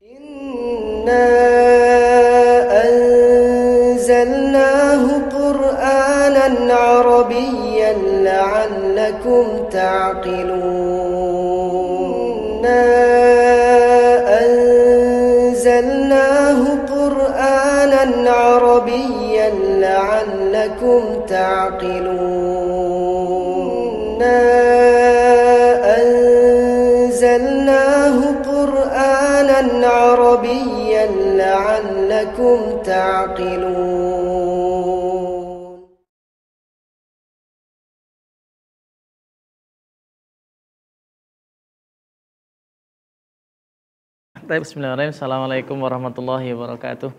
Inna anzalnahu Qur'anan Arabiyyan la'allakum ta'qilun. Anzalnahu Qur'anan Arabiyyan la'allakum ta'qilun. Anzalnahu Qur'anan Arabiyyan la'allakum ta'qilun. Bismillahirrahmanirrahim. Assalamualaikum warahmatullahi wabarakatuh.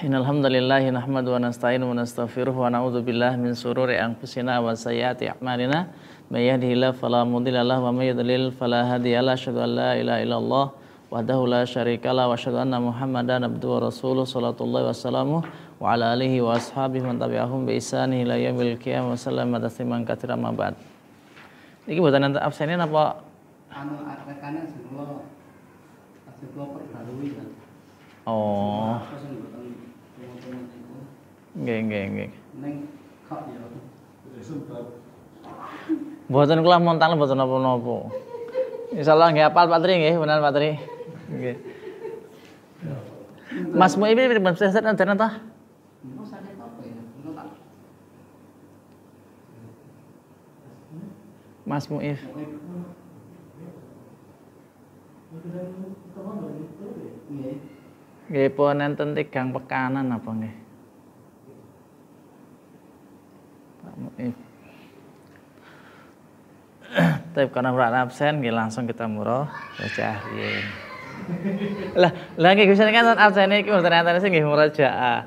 Innal hamdalillah nahmadu wa nasta'inu wa nastaghfiruh wa na'udzu billahi min shururi anfusina wa sayyiati a'malina. May yahdihillahu fala mudilla lahu wa may yudlil fala hadiyalah. Asyhadu an la ilaha illallah wahdahu la syarikalah wa asyhadu anna Muhammadan abduhu wa rasuluh sallallahu wasallamu wa ala alihi wa ashabihi man tabi'ahum bi ihsani ila yaumil qiyamah wa sallama tasliman katsiran ma ba'd. Iki mboten enten absene napa rekannya sebelum perbarui kan. Oh. Nggih. Ning kok ya. Mboten kula montal mboten napa-napa. Insyaallah nggih hafal Pak Tri nggih, bener Pak Tri. Nggih. Mas Muibi pripun seset enten ta? Mas Muif. Nggih pun enten tigang pekanan apa nggih? Pak Muif. Tapi karena ora absen nggih langsung kita murah baca nggih. Lah nggih Gusti kan absen iki mboten enten sing nggih murajaah.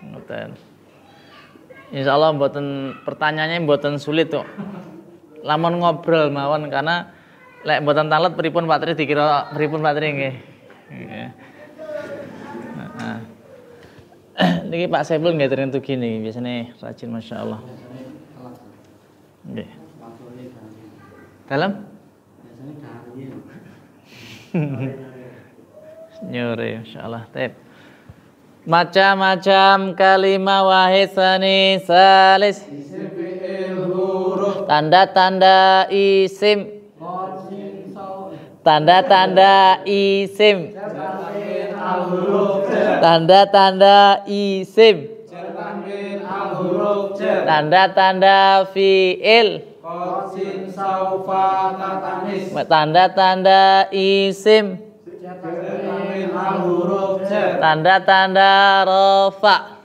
Ngoten. Insyaallah mboten pertanyaannya mboten sulit kok. Lamun ngobrol mawon karena lek mboten talet pripun Pak Tri dikira pripun Pak Tri nggih. Nggih. Heeh. Niki Pak Saiful nggih tren tugi niki biasane rajin masyaallah. Nggih. Dalam? Biasanya kari. Nyore insyaallah. Tep. Macam-macam kalimah wahid tsani salis. Isim fi'il huruf. Tanda-tanda isim. Tanda-tanda isim. Tanda-tanda isim. Tanda-tanda fi'il. Qasin saufa tatanis. Tanda-tanda isim. Tanda-tanda rofa.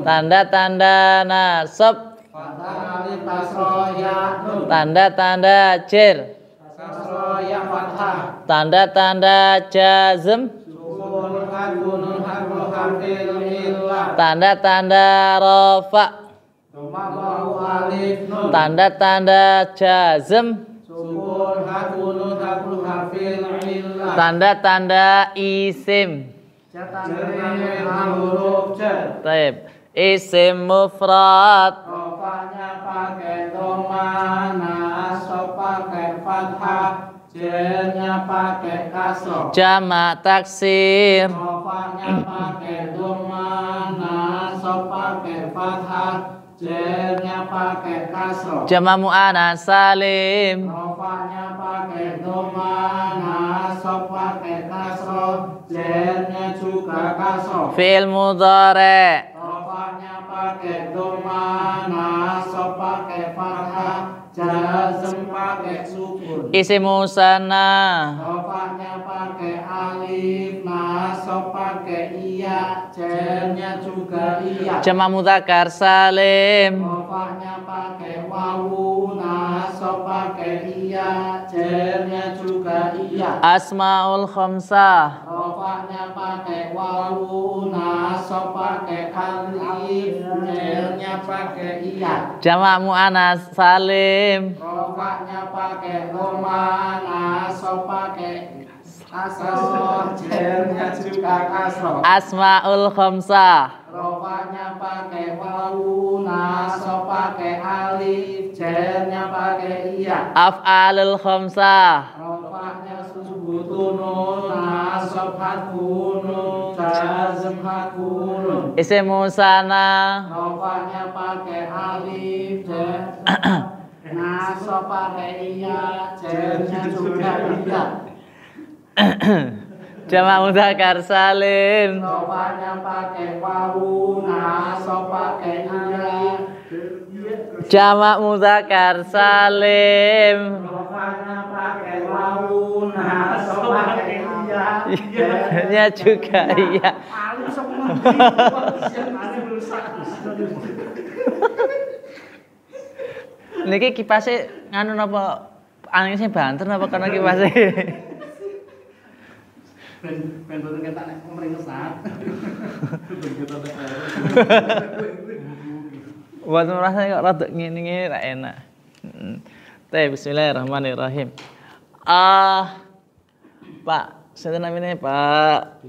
Tanda-tanda nasab. Tanda-tanda jer. Tanda-tanda jazm. Tanda-tanda rofa. Tanda-tanda jazm. Tanda-tanda isim. Taib. Isim mufrad. Rofanya pakai dhamma, nasab pakai fathah, jernya pakai kasroh. Jamak taksir. Rofanya pakai dhamma, nasab pakai fathah, jernya pakai kasroh. Jamak muannas salim. Rofanya pakai dhamma, nasab pakai kasroh, jernya juga kasroh. Fi'il mudhari'. Rofanya pakai dhamma, nasab pakai fathah, jazm pakai sukun. Isim musanna. Rofanya pakai alif, nasab pakai iya, jernya juga iya. Jamak mudzakkar salim. Rofanya pakai wawu, nasab pakai iya, jernya juga iya. Asmaul khamsah. Rofanya pakai wawu, nasab pakai alif, jernya pakai iya. Jamak muannas salim. Rofanya pakai dhamma, nasab pakai kasroh, jernya juga kasroh. Asmaul khamsah. Rofanya pakai wawu, nasab pakai alif, jernya pakai iya. Af'alul khamsah. Rofaknya subutunu nasab hakunu jazm hakunu. Isim musana. Rofaknya pakai alif nasab pakai iya, jernya juga iya. Jamak mudzakkar salim. Rofaknya pakai wawu nasab pakai iya. Jamak mudzakkar salim. Rofaknya pakai wawu nasab pakai iya. Ya juga iya. Paling semua Niki kipase nganu napa angin sing banter napa karena kipase? Ben boten ketak nek mringset. Buat merasa kok rada ngene-ngene ra enak. Bismillahirrahmanirrahim. Pak, saya namanya Pak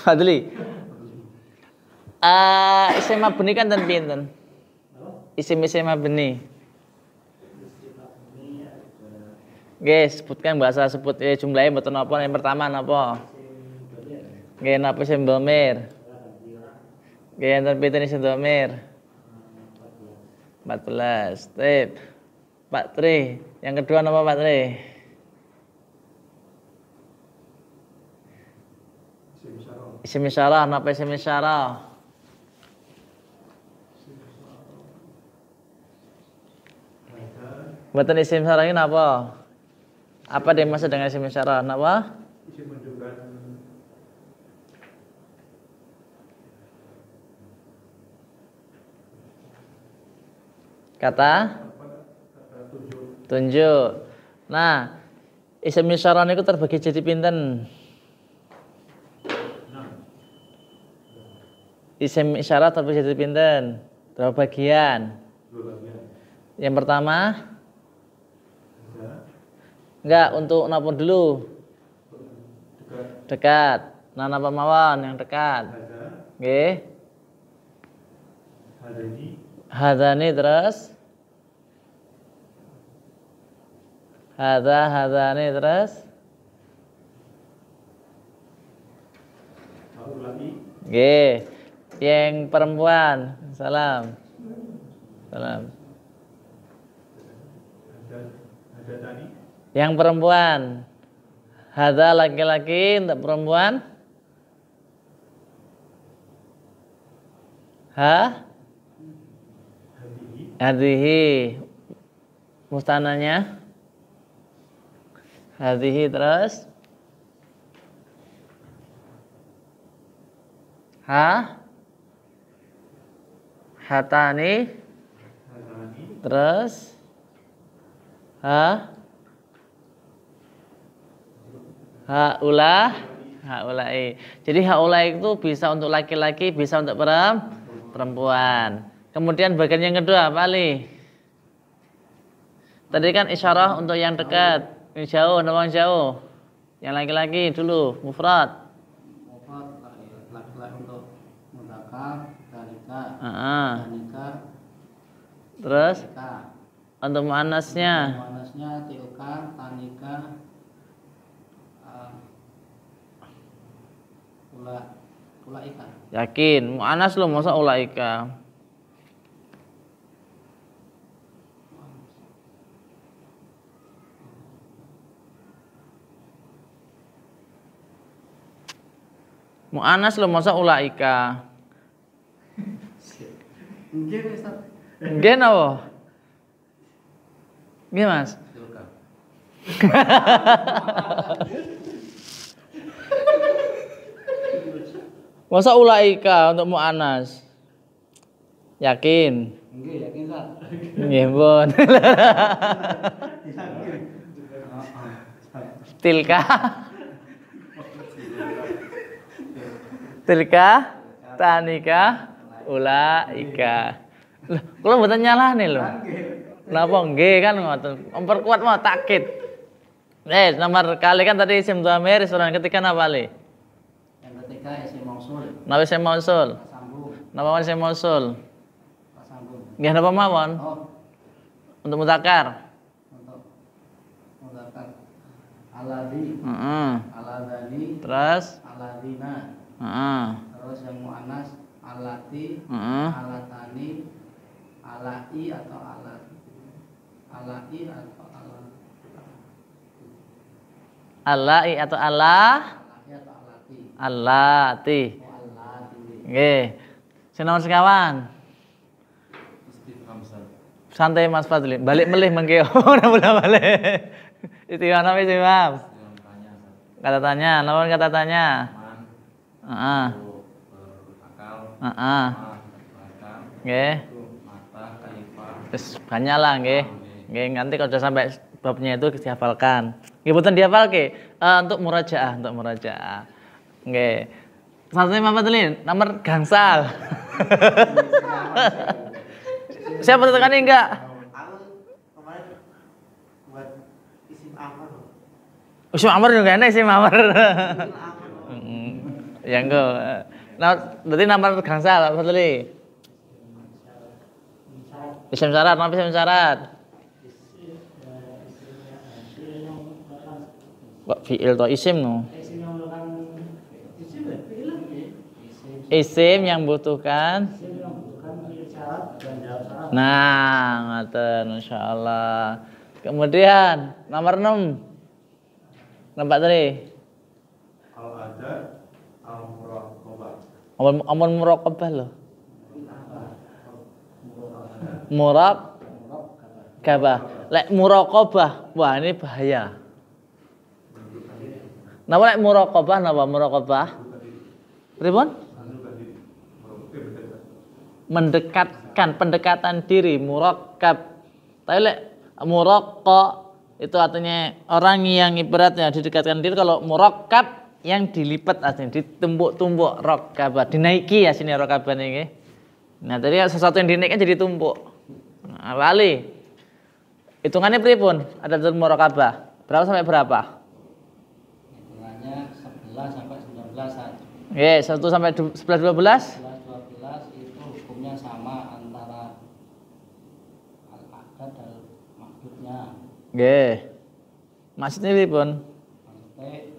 Fadli. Isim mabni kan ten pinten? Isim mabni. Guys, sebutkan bahasa sebut jumlahnya mboten napa yang pertama napa? Nggih napa isim dhamir? Nggih enten pinten isim dhamir? 14. Tip. Pak Tri, yang kedua napa Pak Tri? Isim isyarah, napa isim isyarah? Mboten isim isyarah ini napa? Apa dia maksud dengan isim isyarah? Napa? Isim menunjukkan Kata tunjuk. Nah, isim isyarah niku terbagi jadi pinten? Isim isyarah terbagi jadi pinten? Berapa bagian? Yang pertama? Enggak, untuk napa dulu? Dekat. Nah, napa mawon yang dekat? Nggih. Hadani terus? Hadani terus? Nggih. Yang perempuan. Salam. Yang perempuan. Hadza laki-laki untuk perempuan. Hadhihi. Mustananya. Hadhihi terus. Hatani. Terus. Haulai. Jadi haulai itu bisa untuk laki-laki, bisa untuk perempuan. Kemudian bagian yang kedua apa Ali? Tadi kan isyarah untuk yang dekat, yang jauh, yang jauh. Yang laki-laki dulu, mufrad. Laki-laki untuk mudzakkar, dalika. Terus untuk muannasnya. Muannasnya tilka, tanika, ulaika. Yakin, muannas lu masa ulaika. Muannas lu masa ulaika. Nggih, Ustaz. Nggih napa? Nggih, Mas. Tilka. Masa ulaika untuk muannas? Yakin? Nggih, yakin, Ustaz. Nggih, pun. Tilka, tanika, ulaika. Loh, kula mboten nyalahne lho. Napa nggih kan ngoten. Memperkuat mau takkid. Nomor kali kan tadi isim dhamir, surat ketiga napa li? Yang ketiga isim mausul. Napa isim mausul? Sambung. Napa isim mausul? Sambung. Nggih napa mawon? Oh, Untuk mudzakkar. Untuk mudzakkar. Aladzi. Aladani. Terus? Aladina. Terus yang muannas alati, alatani, alai atau alat. Alai atau alat. Alai atau Allah? Alai atau alati. Alati. Oh, alati. Nggih. Sing nomor sekawan. Santai Mas Fadli, balik melih mengke ora boleh balik. Itu ana wis, Mas. Kata tanya, nomor kata tanya. Heeh. Heeh. Nggih. Wis banyak lah nggih. Nggih, nanti kalau sudah sampai babnya itu dihafalkan. Nggih boten dihafalke. Untuk murajaah, Nggih. Santai Mas Fadli, nomor gangsal. Siapa tekannya enggak? Aku kemarin buat isim amr. Isim amr juga enak isim amr. Ya enggak. Nah, berarti nomor gangsal apa tadi? Isim syarat, apa isim syarat? Kok fi'il atau isim no? Isim yang butuhkan. Nah, ngoten insyaallah. Kemudian nomor 6. Nampak tadi? Kalau ada al-muraqabah. Amun muraqabah loh. Muraqabah. Lek muraqabah, wah ini bahaya. Napa lek muraqabah napa muraqabah? Pripun? Mendekatkan, pendekatan diri, murakkab. Tapi lek muraqqa itu artinya orang yang ibaratnya didekatkan diri. Kalau murakkab yang dilipat artinya ditumbuk-tumbuk, rakkabah, dinaiki ya sini rakkabah ini. Nah, tadi sesuatu yang dinaikkan jadi tumpuk. Nah, wali. Hitungannya pripun? Ada murakkabah. Berapa sampai berapa? Hitungannya 11 sampai 19-an. Nggih, 1 sampai 11 12. 11 itu hukumnya sama antara al-aqad dan maksudnya. Nggih. Maksudnya pripun? Maksudnya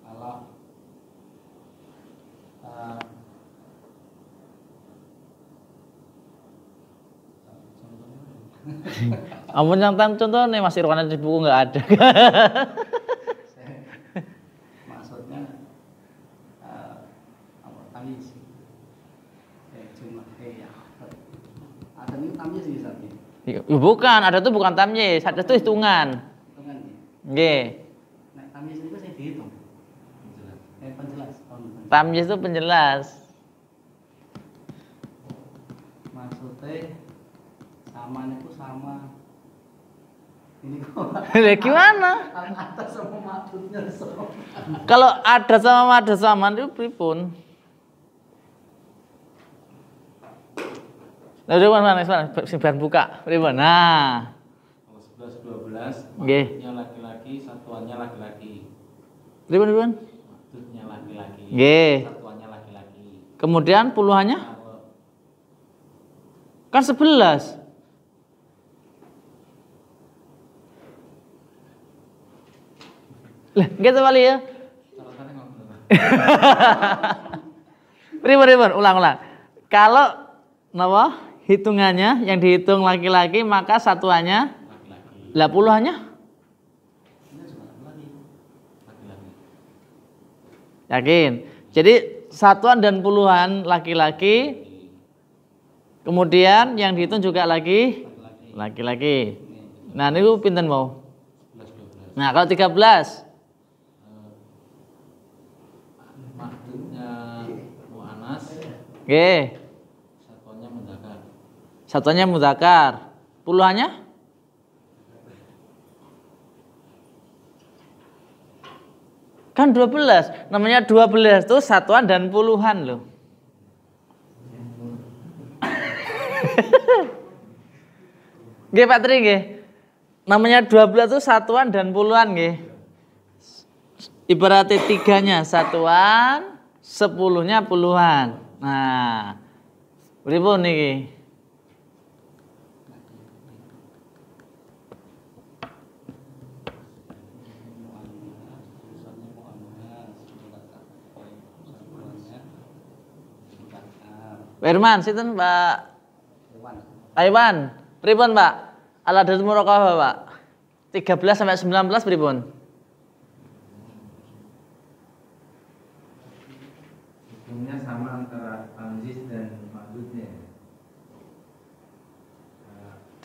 kalau Amun yang contoh nih Mas Irwan di buku nggak ada. maksudnya apa tamis jumlah ya ada ini tamis sih tadi Bukan, ada tuh bukan tamyiz, ada tuh hitungan. hitungan ya Nggih. nah tamis itu saya dihitung penjelas Tamyiz itu penjelas. maksudnya sama itu sama ini kok Lah gimana? atas sama maksudnya sama Kalau ada sama itu pripun? Lalu mana simpan buka pripun? Nah. Kalau 11 12 Nggih. maksudnya laki-laki, satuannya laki-laki. Pripun? Maksudnya laki-laki. Nggih. Satuannya laki-laki. Kemudian puluhannya? Kan 11. Lah, gitu kali ya. Catatannya ngomong. Pripun, ulang. Kalau napa? Hitungannya yang dihitung laki-laki maka satuannya Laki-laki. lah puluhannya? Laki-laki. Yakin. Jadi satuan dan puluhan laki-laki. Kemudian yang dihitung juga laki-laki. Nah, niku pinten mau? 11 12. Nah, kalau 13 Maksudnya muannas, nggih. satuannya mudzakkar. Satuannya mudzakkar. Puluhannya? Kan 12. Namanya 12 itu satuan dan puluhan loh. Nggih Pak Tri nggih. Namanya 12 itu satuan dan puluhan nggih. Ibaratnya 3-nya satuan, 10-nya puluhan. Nah, pripun niki? Firman, sinten Pak Iwan. Aiwan. Pripun Pak? Al-Adad Muraqabah Pak. 13 sampai 19 pripun? Hukumnya sama antara tamyiz dan mahdudnya.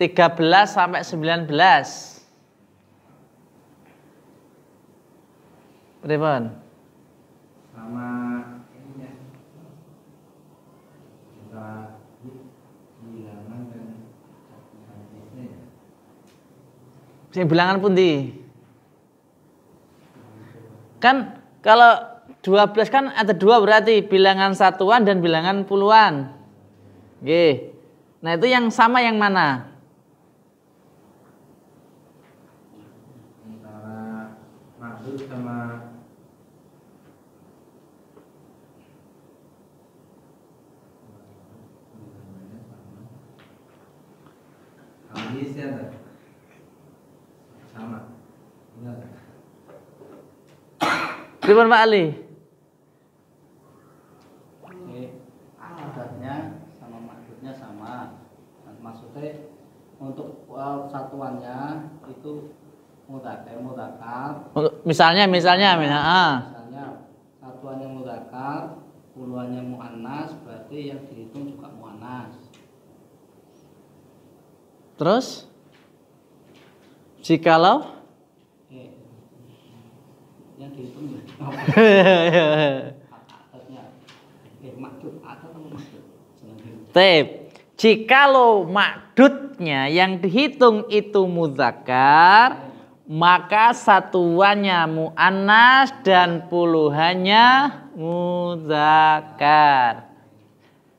13 sampai 19. Pripun? Sama ininya. Antara bilangan dan tamyiznya. Sing bilangan pundi? Kan kalau 12 kan ada dua berarti bilangan satuan dan bilangan puluhan. Nggih. Nah, itu yang sama yang mana? Antara mahdud sama tamyiz ya tak? Sama. Benar. Pripun Pak Ali? Adatnya sama maksudnya sama. Dan maksudnya untuk satuannya itu mudzakkar. Misalnya, Misalnya satuannya mudzakkar, puluhannya muannas, berarti yang dihitung juga muannas. terus jikalau Yang dihitung ya. Adatnya. Maksud adat atau maksud? Tep. Jikalau makdudnya yang dihitung itu muzakkar, maka satuannya muannas dan puluhannya muzakkar.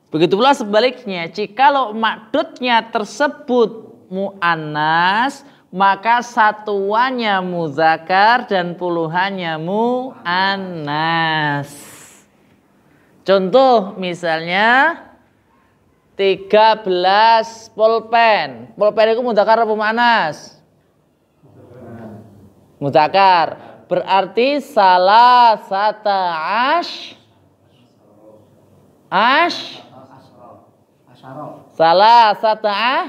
Begitu pula sebaliknya, jikalau makdudnya tersebut muannas, maka satuannya muzakkar dan puluhannya muannas. Contoh misalnya 13 pulpen. Pulpen itu muzakkar apa muannas? Muzakkar. Berarti salah sata salah sata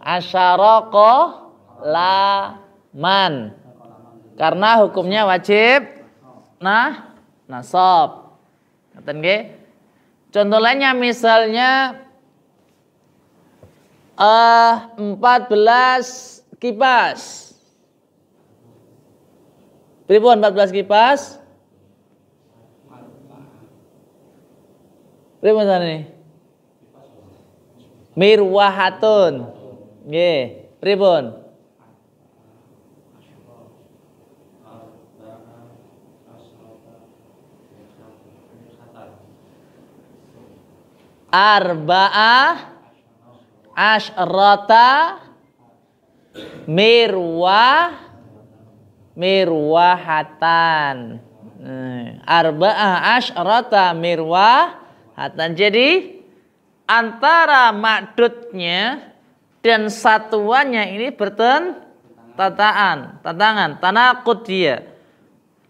asyaroko laman. Karena hukumnya wajib nasab. Ngaten nggih? Contoh lainnya misalnya 14 kipas. Pripun 14 kipas? Pripun ini? Mirwahatun. Nggih, pripun? Arba'ah asyrata mirwahatan. Arba'ah asyrata mirwahatan. Jadi antara makdudnya dan satuannya ini tantangan, tanaqud dia.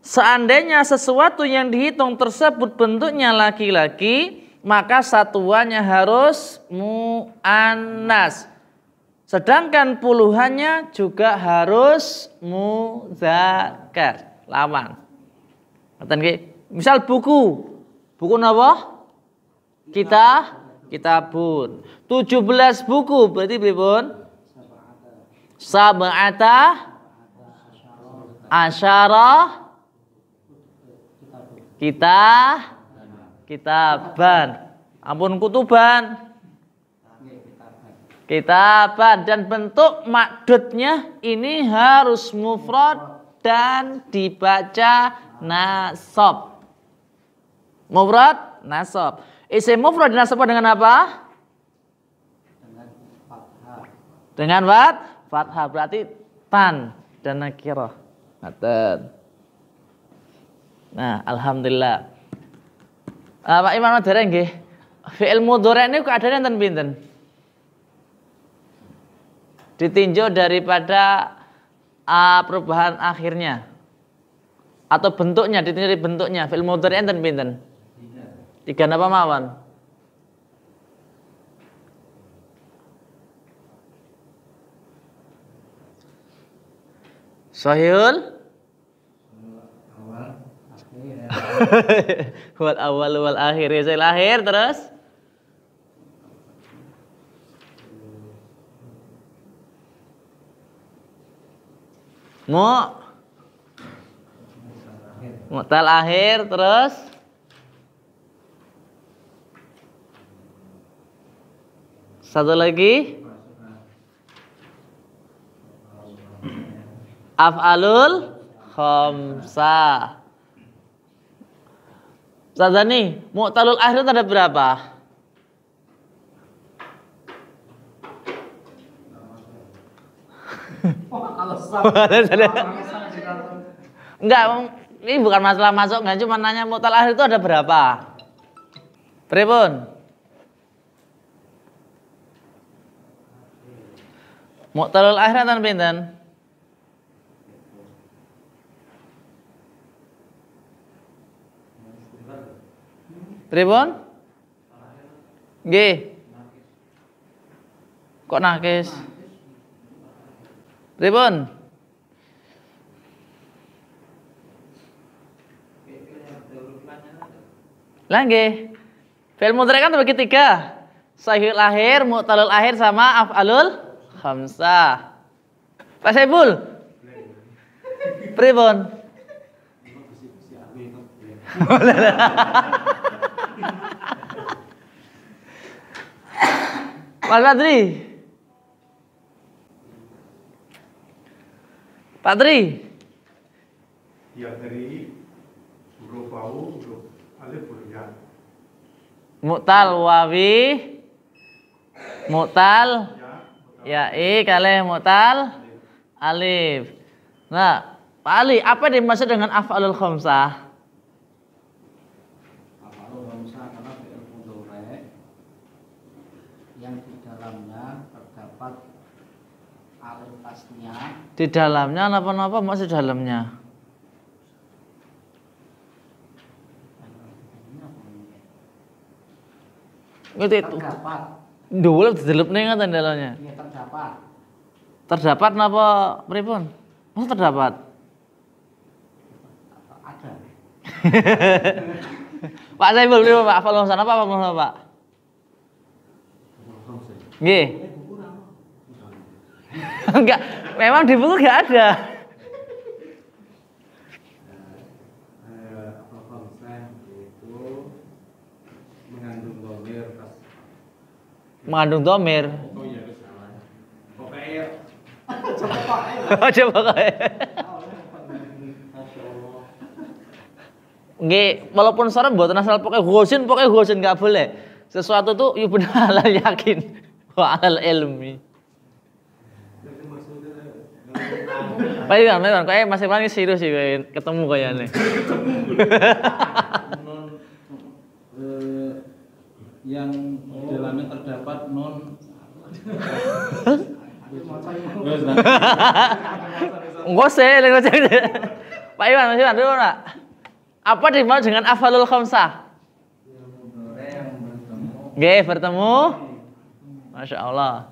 Seandainya sesuatu yang dihitung tersebut bentuknya laki-laki, maka satuannya harus muannas. Sedangkan puluhannya juga harus muzakkar. Lawan. Misal buku. Buku napa? Kitabun. 17 buku berarti pripun? Sab'ata asyara kitaban. Ampun kutuban. Kitaban, dan bentuk makdudnya ini harus mufrad dan dibaca nasab. Mufrad nasab. Isim mufrad dinasab dengan apa? Dengan fathah, berarti tan dan nakirah. Nah, alhamdulillah. Pak Imam dereng nggih. Fi'il mudhari' niku keadaane enten pinten? Ditinjau daripada perubahan akhirnya atau bentuknya, ditinjau dari bentuknya. Fi'il mudhari' enten pinten? 3 napa mawon? Sahihul awal akhir wal awal wal akhir. Ya, saya lahir terus mu'tal akhir terus satu lagi af'alul khamsah. Ustazani, mu'talul akhir itu ada berapa? Enggak, ini bukan masalah masuk, enggak cuma nanya mu'tal akhir itu ada berapa? Pripun? Mu'talul akhir enten pinten? Pripun? Nggih. Kok nakis? Pripun? Lah nggih. Fi'il mudhari kan terbagi 3. Sahihul akhir, mu'talul akhir sama af'alul khamsah. Pak Saiful. Pripun? Mas Patri. Patri. Ya dari huruf wawu, huruf alif, huruf ya. Mu'tal wawi, mu'tal ya'i kalih mu'tal alif. Nah, Pak Ali, apa yang dimaksud dengan af'alul khamsah? af'alul khamsah karena fi'il mudhari yang di dalamnya terdapat alif tasniyah. Di dalamnya apa-apa maksud dalamnya? Terdapat. Dulu didelep ning ngoten dalamnya. Iya, terdapat. Terdapat napa pripun? Maksud terdapat? Ada. Pak Saiful pripun Pak? Af'alul khamsah apa Pak? Nggih. Enggak, memang di buku enggak ada. Al-Khamsah itu mengandung dhamir pas. Mengandung dhamir. Oh iya, itu salah. Pokoknya Coba kae. Nggih, walaupun sore mboten asal pokoknya ghosin enggak boleh. Sesuatu tuh yubna halal yakin wa alal ilmi. Pak Iwan, kayak Mas Iwan ini serius sih ketemu kayaknya. non yang di dalamnya terdapat non Enggak sih, Pak Iwan, Mas Iwan, dulu nak. Apa dimaksud dengan af'alul khamsah? yang bertemu Nggih, bertemu. Masya Allah.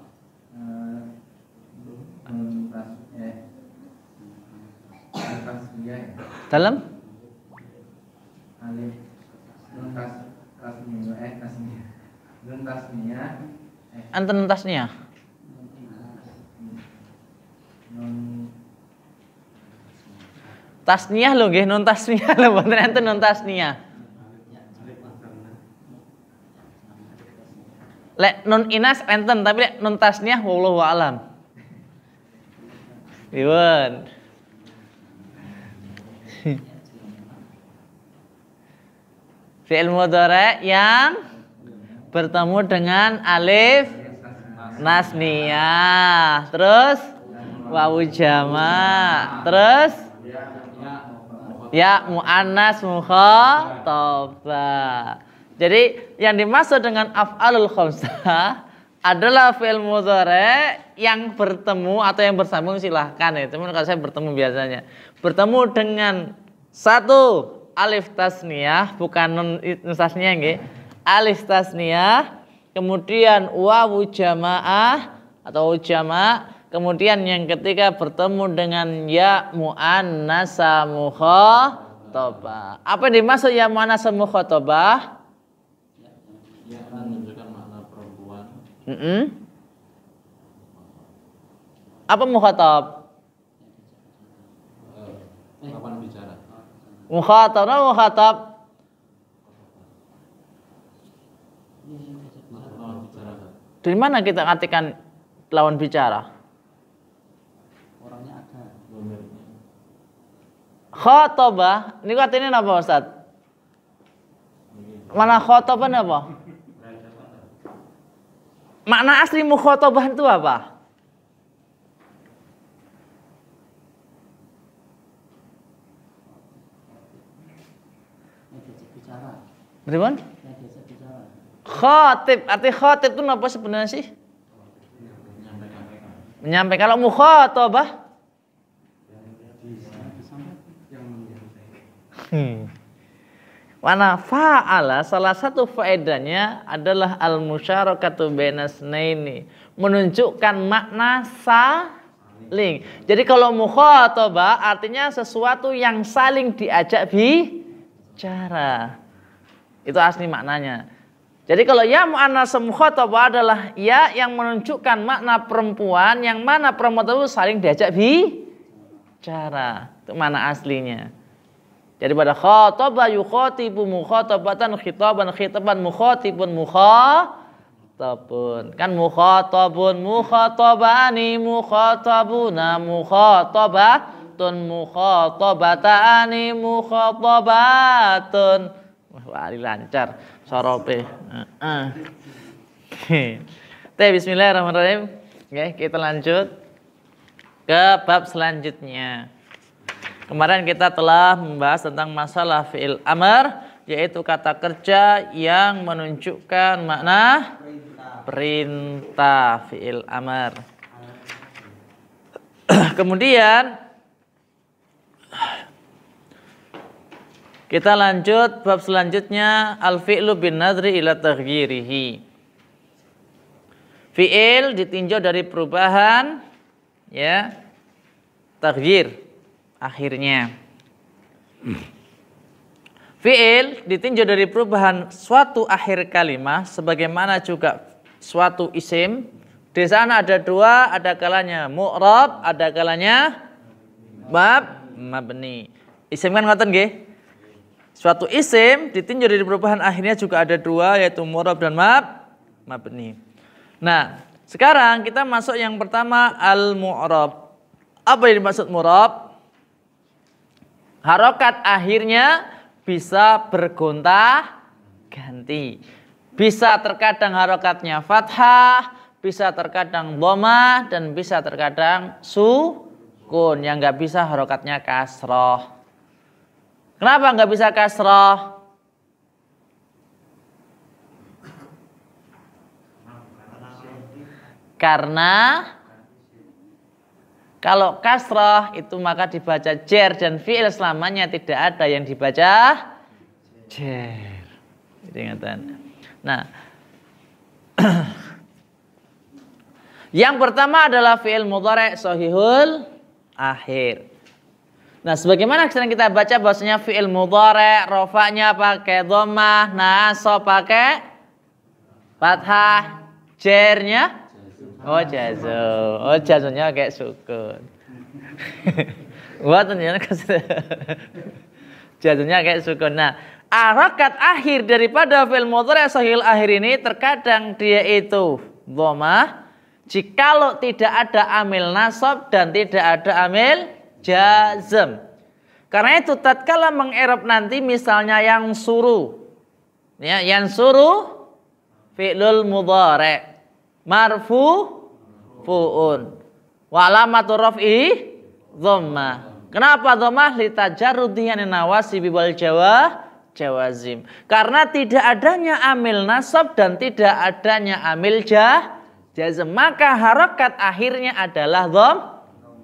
Dalam? alif tasniyah Anten tasnya. Tasniyah lho nggih, nun tasniyah lho, mboten enten nun tasniyah. Lek nun inas enten, tapi lek nun tasniyah wallahu a'lam. Iwan. Fi'il mudhari yang bertemu dengan alif nasniyah, terus wawu jama', terus ya muannas mukhatabah. Jadi yang dimaksud dengan af'alul khamsah adalah fi'il mudhari yang bertemu atau yang bersambung, silahkan ya. Teman kalau saya bertemu biasanya bertemu dengan satu alif tasniyah, bukan nun tasniyah nggih. Alif tasniyah, kemudian wawu jamaah atau jama', Kemudian yang ketiga bertemu dengan ya muannasa mukhatabah. Apa yang dimaksud ya muannasa mukhatabah? Ya menunjukkan makna perempuan. Apa mukhatab? Lawan bicara. Mukhatab, apa mukhatab? Lawan bicara. Dari mana kita artikan lawan bicara? Orangnya ada. Khatabah, ini artinya apa Ustaz? Mana khatabah apa? Makna asli mukhatabah itu apa? Diajak bicara. Bagaimana? Diajak bicara. Khatib, arti khatib itu apa sebenarnya sih? Menyampaikan. Kalau mukhatabah? Mana fa'ala, salah satu faedahnya adalah al-musyarakatu bainasnaini, menunjukkan makna saling. Jadi kalau mukhatabah artinya sesuatu yang saling diajak bicara. Itu asli maknanya. Jadi kalau ya muannas mukhatabah adalah ya yang menunjukkan makna perempuan, yang mana perempuan itu saling diajak bicara. Itu makna aslinya. Jadi pada khataba yukhatibu mukhatabatan khitaban khitaban mukhatibun mukhatabun. Kan mukhatabun mukhatabani mukhatabuna mukhatabatun mukhatabatani mukhatabatun. Wah, lancar sorope. Bismillahirrahmanirrahim. Oke, kita lanjut ke bab selanjutnya. Kemarin kita telah membahas tentang masalah fi'il amr, yaitu kata kerja yang menunjukkan makna perintah fi'il amr. Kemudian kita lanjut bab selanjutnya, al-fi'lu bin nadri ila taghyirihi. Fi'il ditinjau dari perubahan, ya, taghyir akhirnya. Fi'il ditinjau dari perubahan suatu akhir kalimat, sebagaimana juga suatu isim. Di sana ada dua, ada kalanya mu'rab, ada kalanya mabni. Isim kan ngoten nggih? Suatu isim ditinjau dari perubahan akhirnya juga ada dua, yaitu mu'rab dan mabni. Nah, sekarang kita masuk yang pertama, al-mu'rab. Apa yang dimaksud mu'rab? Harokat akhirnya bisa bergonta-ganti. Bisa terkadang harokatnya fathah, bisa terkadang dhammah, dan bisa terkadang sukun. Yang nggak bisa harokatnya kasroh. Kenapa nggak bisa kasroh? Karena kalau kasrah itu maka dibaca jer, dan fi'il selamanya tidak ada yang dibaca jer. Ingatan. Nah, yang pertama adalah fi'il mudhari' shahihul akhir. Nah, sebagaimana sekarang kita baca bahwasanya fi'il mudhari' rafa'nya pakai dhammah, nasab pakai fathah, jernya jazmnya kayak sukun. Wah, ternyata jazmnya kayak sukun. Nah, harakat akhir daripada fi'il mudhari' shahihul akhir ini terkadang dia itu dhammah jikalau tidak ada amil nasab dan tidak ada amil jazm. Karena itu tatkala mengi'rab nanti misalnya yang suruh, ya, yang suruh fi'lul mudhari' marfu'un wa alamatu raf'i dhammah. Kenapa dhammah? Litajarrudihi an nawasibi wal jawazim. Karena tidak adanya amil nasab dan tidak adanya amil jazm, maka harakat akhirnya adalah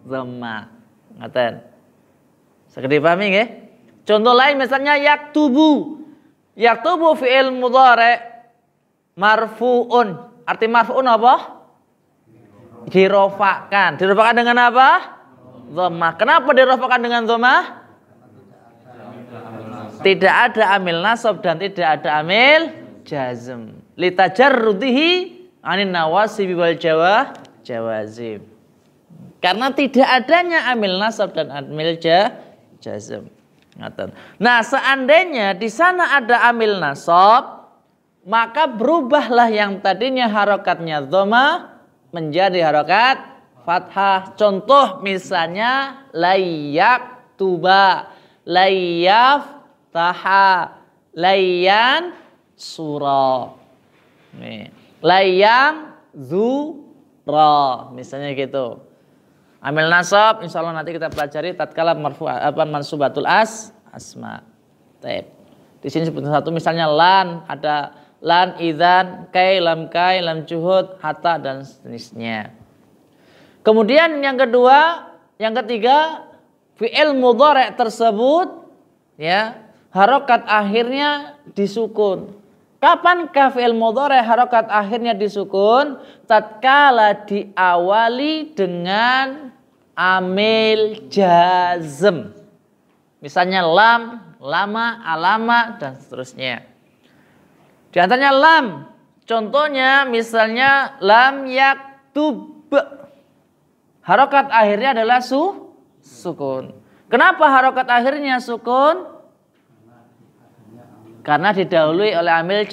dhammah. Ngaten. Saged dipahami nggih? Contoh lain misalnya yaktubu. Yaktubu fi'il mudhari' marfu'un. Arti marfu'un apa? Dirofakan. Dirofakan dengan apa? Dhammah. Kenapa dirofakan dengan dhammah? Tidak ada amil nasab dan tidak ada amil jazm. Litajarrudihi anin nawasibi wal jawazim. Karena tidak adanya amil nasab dan amil jazm. Nah, seandainya di sana ada amil nasab, maka berubahlah yang tadinya harokatnya dhammah menjadi harokat fathah. Contoh misalnya layak tuba, layaf taha, layan sura, layang zura, misalnya gitu. Amil nasab insya Allah nanti kita pelajari tatkala mansubatul asma. Taib. Di sini sebutkan satu misalnya lan, ada lan, idzan, kai, lam juhud, hatta dan sejenisnya. Kemudian yang ketiga fi'il mudhari' tersebut ya harokat akhirnya disukun. Kapankah fi'il mudhari' harokat akhirnya disukun? Tatkala diawali dengan amil jazm. Misalnya lam, lama, alama dan seterusnya. Di antaranya lam. Contohnya misalnya lam yaktub. Harokat akhirnya adalah sukun. Kenapa harokat akhirnya sukun? Karena didahului oleh amil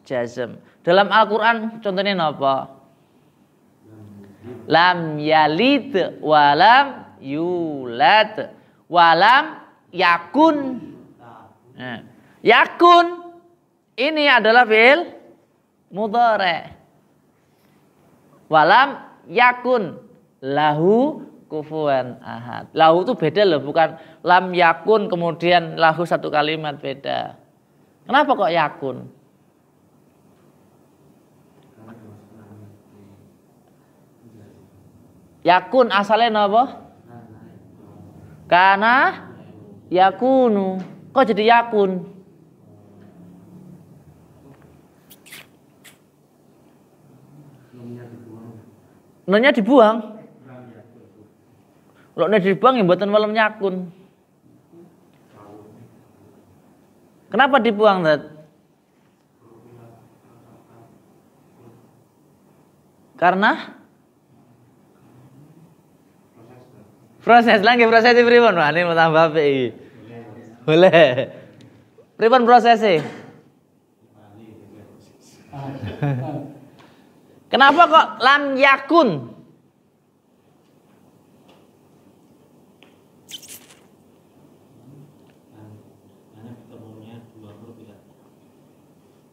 jazm. Dalam Al-Quran contohnya apa? Lam yalid walam yulad walam yakun. Nah, yakun ini adalah fi'il mudhari'. Walam yakun lahu kufuwan ahad. Lahu itu beda loh, bukan lam yakun kemudian lahu satu kalimat, beda. Kenapa kok yakun? Yakun asalnya apa? Kana yakunu. Kok jadi yakun? Nonnya dibuang. Kalau dibuang yang buatan malam yakun. Kenapa dibuang, Dad? Karena proses lagi, proses pripun? Wah, ini mau tambah PI. Boleh. Pripun prosesnya? Kenapa kok lam yakun?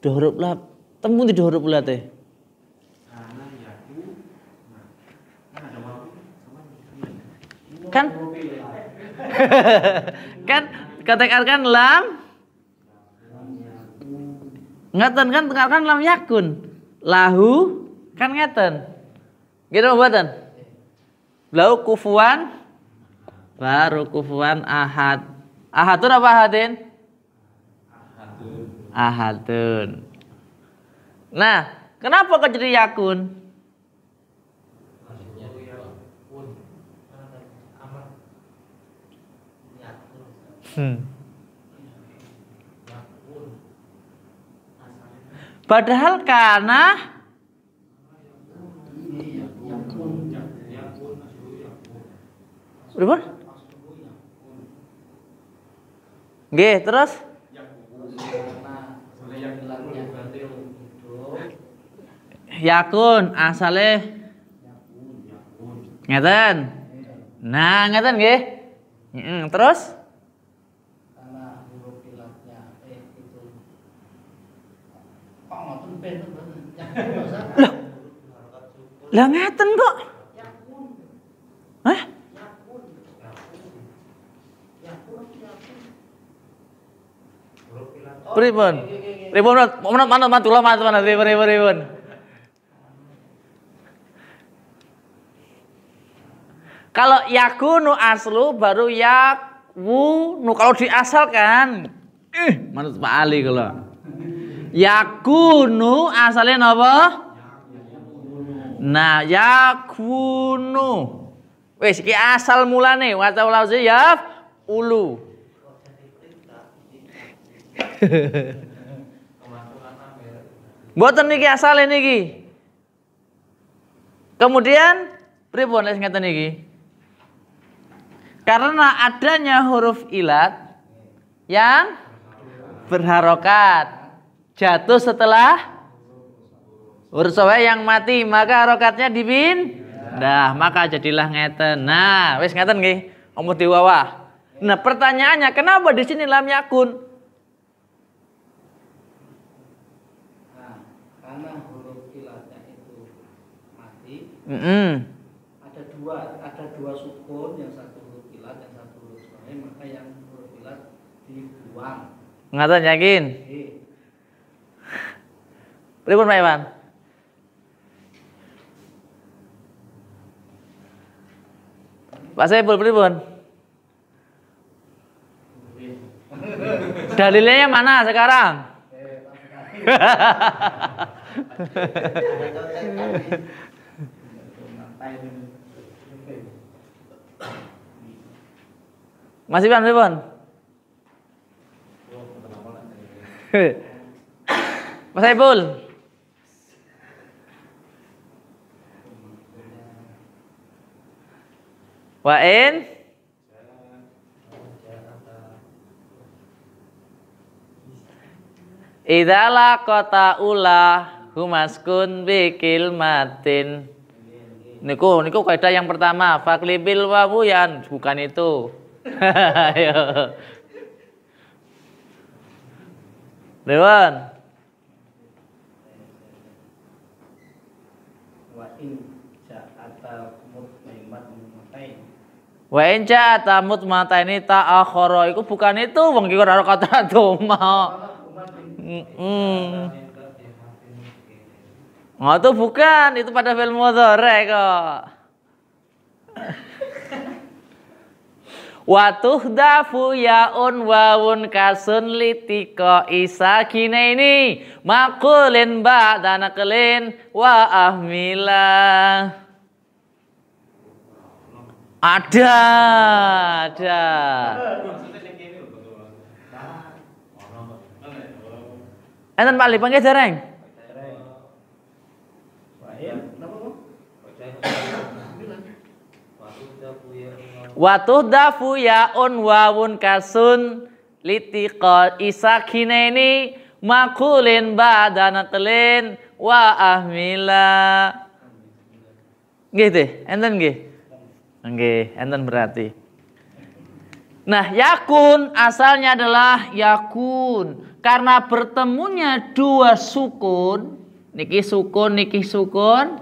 Dua huruf lah, temu di dua huruf lah teh. Kan katakan lam ngeten kan tekan lam yakun lahu kan ngeten gitu mboten lahu kufuwan baru kufuwan ahad ahadun apa ahadin ahadun. Nah kenapa kok jadi yakun? Padahal karena berapa? Nggih, terus yakun asale ngeten. Nah, ngeten nggih. Terus lah ngeten kok. Hah? Pripun? Pripun manut pripun. Kalau yakunu aslu baru yakunu. Kalau diasalkan manut Pak Ali kalau. Yakunu asalnya apa? Nah, yakunu. Wis iki asal mulane waca lafzi yaf ulu. Mboten niki asale niki. Kemudian pripun nek ngeten iki? Karena adanya huruf ilat yang berharokat jatuh setelah huruf sawai yang mati, maka harokatnya dipindah, maka jadilah ngeten. Nah, wis ngeten nggih, omong diwawah. Nah, pertanyaannya kenapa di sini lam yakun? Nah, karena huruf ilatnya itu mati. Ada dua sukun, yang satu huruf ilat, yang satu huruf sawai, maka yang huruf ilat dibuang. Ngaten yakin? Pripun Pak Iwan? Pak Saiful pripun? Dalilnya mana sekarang? Mas Iwan pripun? Mas Saiful. Wa in idza laqata ula humaskun bi kilmatin. Niku kaidah yang pertama, faqlibil wawu yan, bukan itu. Ayo. Dewan. Wa in ja'ata mutmataini ta'akhara iku bukan itu wong iki ora kata doma. Oh, itu bukan, itu pada fi'il mudhari kok. Wa tuhdafu yaun wawun kasun litika isakinaini maqulin ba'da naqlin wa ahmila. Ada. Enten Pak Lipang dereng. Watuh dafu yaun wawun kasun litiqa isakinaini makulin ba'da naqlin wa ahmila. Gitu, enten nggih. Nggih, enten berarti. Nah, yakun asalnya adalah yakun karena bertemunya dua sukun, niki sukun, niki sukun.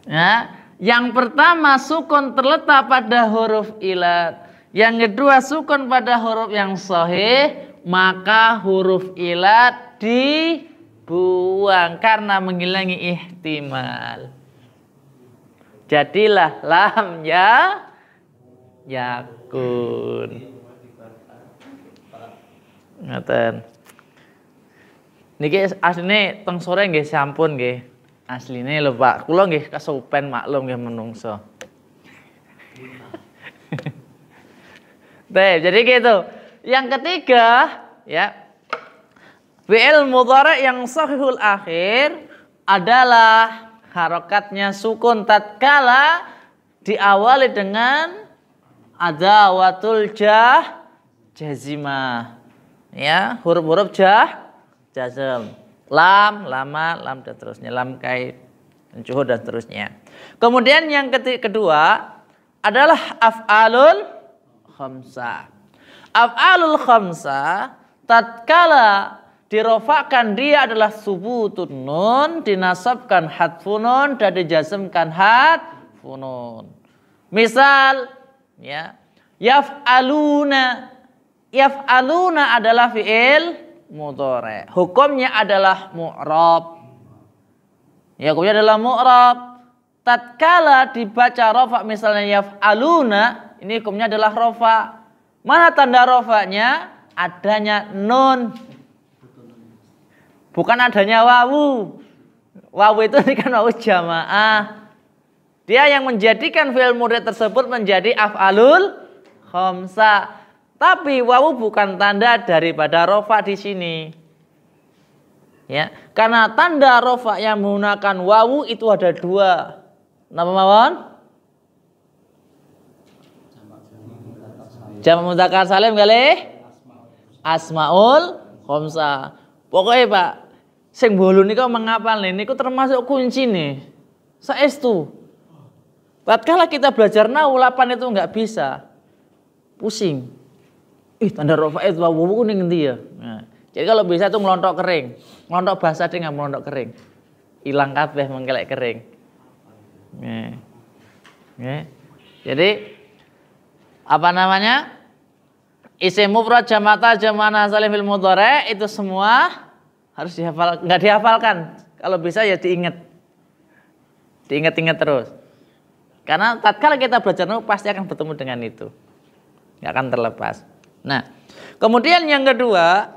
Ya, yang pertama sukun terletak pada huruf ilat, yang kedua sukun pada huruf yang sahih, maka huruf ilat dibuang karena menghilangi ihtimal. Jadilah lam ya yakun. Ngaten. Niki asline teng sore nggih sampun nggih. Asline lho Pak, kula nggih kesupen maklum nggih menungso. Baik, jadi gitu. Yang ketiga, ya. Fi'il mudhari yang sahihul akhir adalah harokatnya sukun tatkala diawali dengan adawatul jazimah. Ya, huruf-huruf jazm. Lam, lama, lam dan seterusnya, lam kait, cuhud dan seterusnya. Kemudian yang kedua adalah af'alul khamsah. Af'alul khamsah tatkala dirofakkan dia adalah subutun nun, dinasabkan hadfunun dan dijazmkan hadfunun. Misal, ya, yaf'aluna adalah fi'il mudhari. Hukumnya adalah mu'rab. Ya, hukumnya adalah mu'rab. Tatkala dibaca rofa misalnya yaf'aluna, ini hukumnya adalah rofa. Mana tanda rofanya? Adanya nun. bukan adanya wawu. Wawu itu kan wawu jamaah. Dia yang menjadikan fi'il mudhari tersebut menjadi af'alul khamsah. Tapi wawu bukan tanda daripada rofa di sini. Ya, karena tanda rofa yang menggunakan wawu itu ada dua. Napa mawon? Jamak mudzakkar salim kali asmaul khamsah. Pokoknya Pak, sing bolu niku mengapal niku termasuk kunci nih. Saestu. Tatkala kita belajar nahwu lapan itu enggak bisa. Pusing. Tanda rofa itu wawu ning endi ya? Nah, jadi kalau bisa itu melontok kering. Melontok bahasa dia enggak melontok kering. Hilang kabeh mengkelek kering. Jadi apa namanya? Isim mufrad jamata jamana salim fil mudhari itu semua harus dihafal, enggak dihafalkan. Kalau bisa ya diingat. Diingat-ingat terus. Karena tatkala kita belajar nahwu pasti akan bertemu dengan itu. Enggak akan terlepas. Nah, kemudian yang kedua,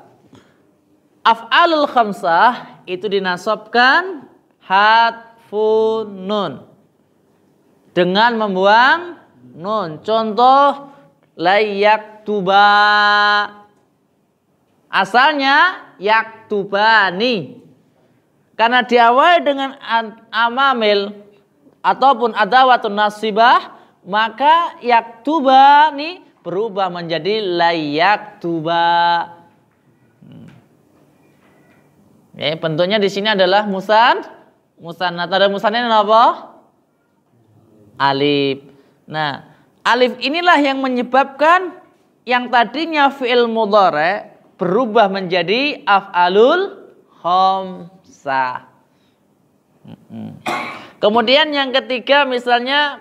af'alul khamsah itu dinasabkan hadfun nun. Dengan membuang nun. Contoh layaktuba. Asalnya yaktubani. Karena diawali dengan amamil ataupun adawatun nasibah, maka yaktubani berubah menjadi layaktuba. Bentuknya di sini adalah musannad. Ada musannadnya apa? Alif. Nah, alif inilah yang menyebabkan yang tadinya fi'il mudhari berubah menjadi af'alul khamsah. Kemudian yang ketiga misalnya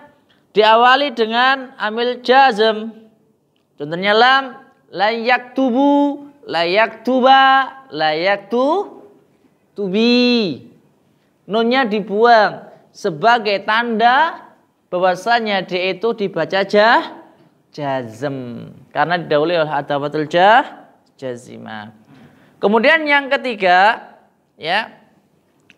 diawali dengan amil jazm. Contohnya lam, layaktubu, layaktuba, layaktubi. Nunnya dibuang sebagai tanda bahwasanya dia itu dibaca jazm karena didahului oleh adawatul jazimah. Kemudian yang ketiga, ya,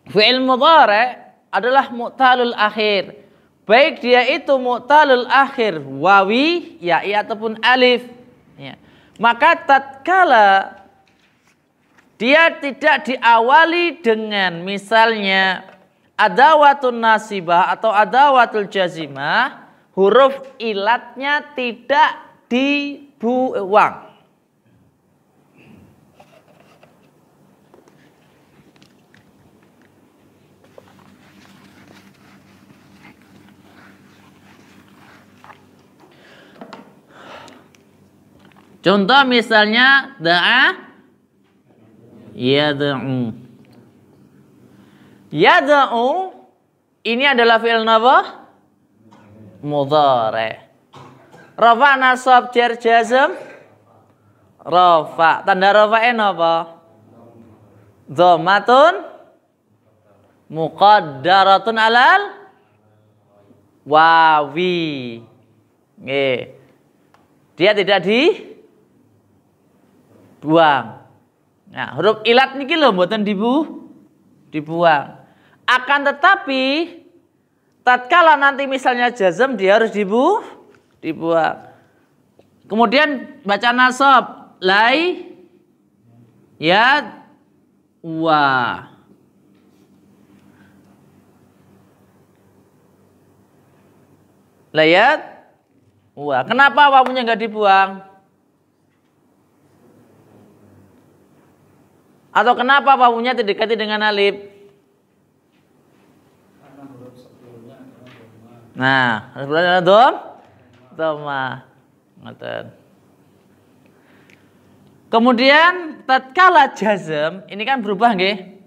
fi'il mudhari adalah mu'talul akhir. Baik dia itu mu'talul akhir wawi, ya'i ataupun alif. Ya. Maka tatkala dia tidak diawali dengan misalnya adawatun nasibah atau adawatul jazimah, huruf ilatnya tidak dibuang. Contoh misalnya da'a yad'u. Yad'u ini adalah fi'il apa? Mudhari. Rafa nasab jar jazm. Rafa. Tanda rafa'in apa? Dhammatun muqaddaratun alal wawi. Nggih. Dia tidak dibuang. Nah, huruf ilat niki lho mboten dibuang. Akan tetapi tatkala nanti misalnya jazm dia harus dibuang. Kemudian baca nasab lai ya wa. Layat wa. Kenapa wawunya enggak dibuang? Atau kenapa wawunya didekati dengan alif? Nah, sebelumnya dhamma. Kemudian tatkala jazm ini kan berubah nggih.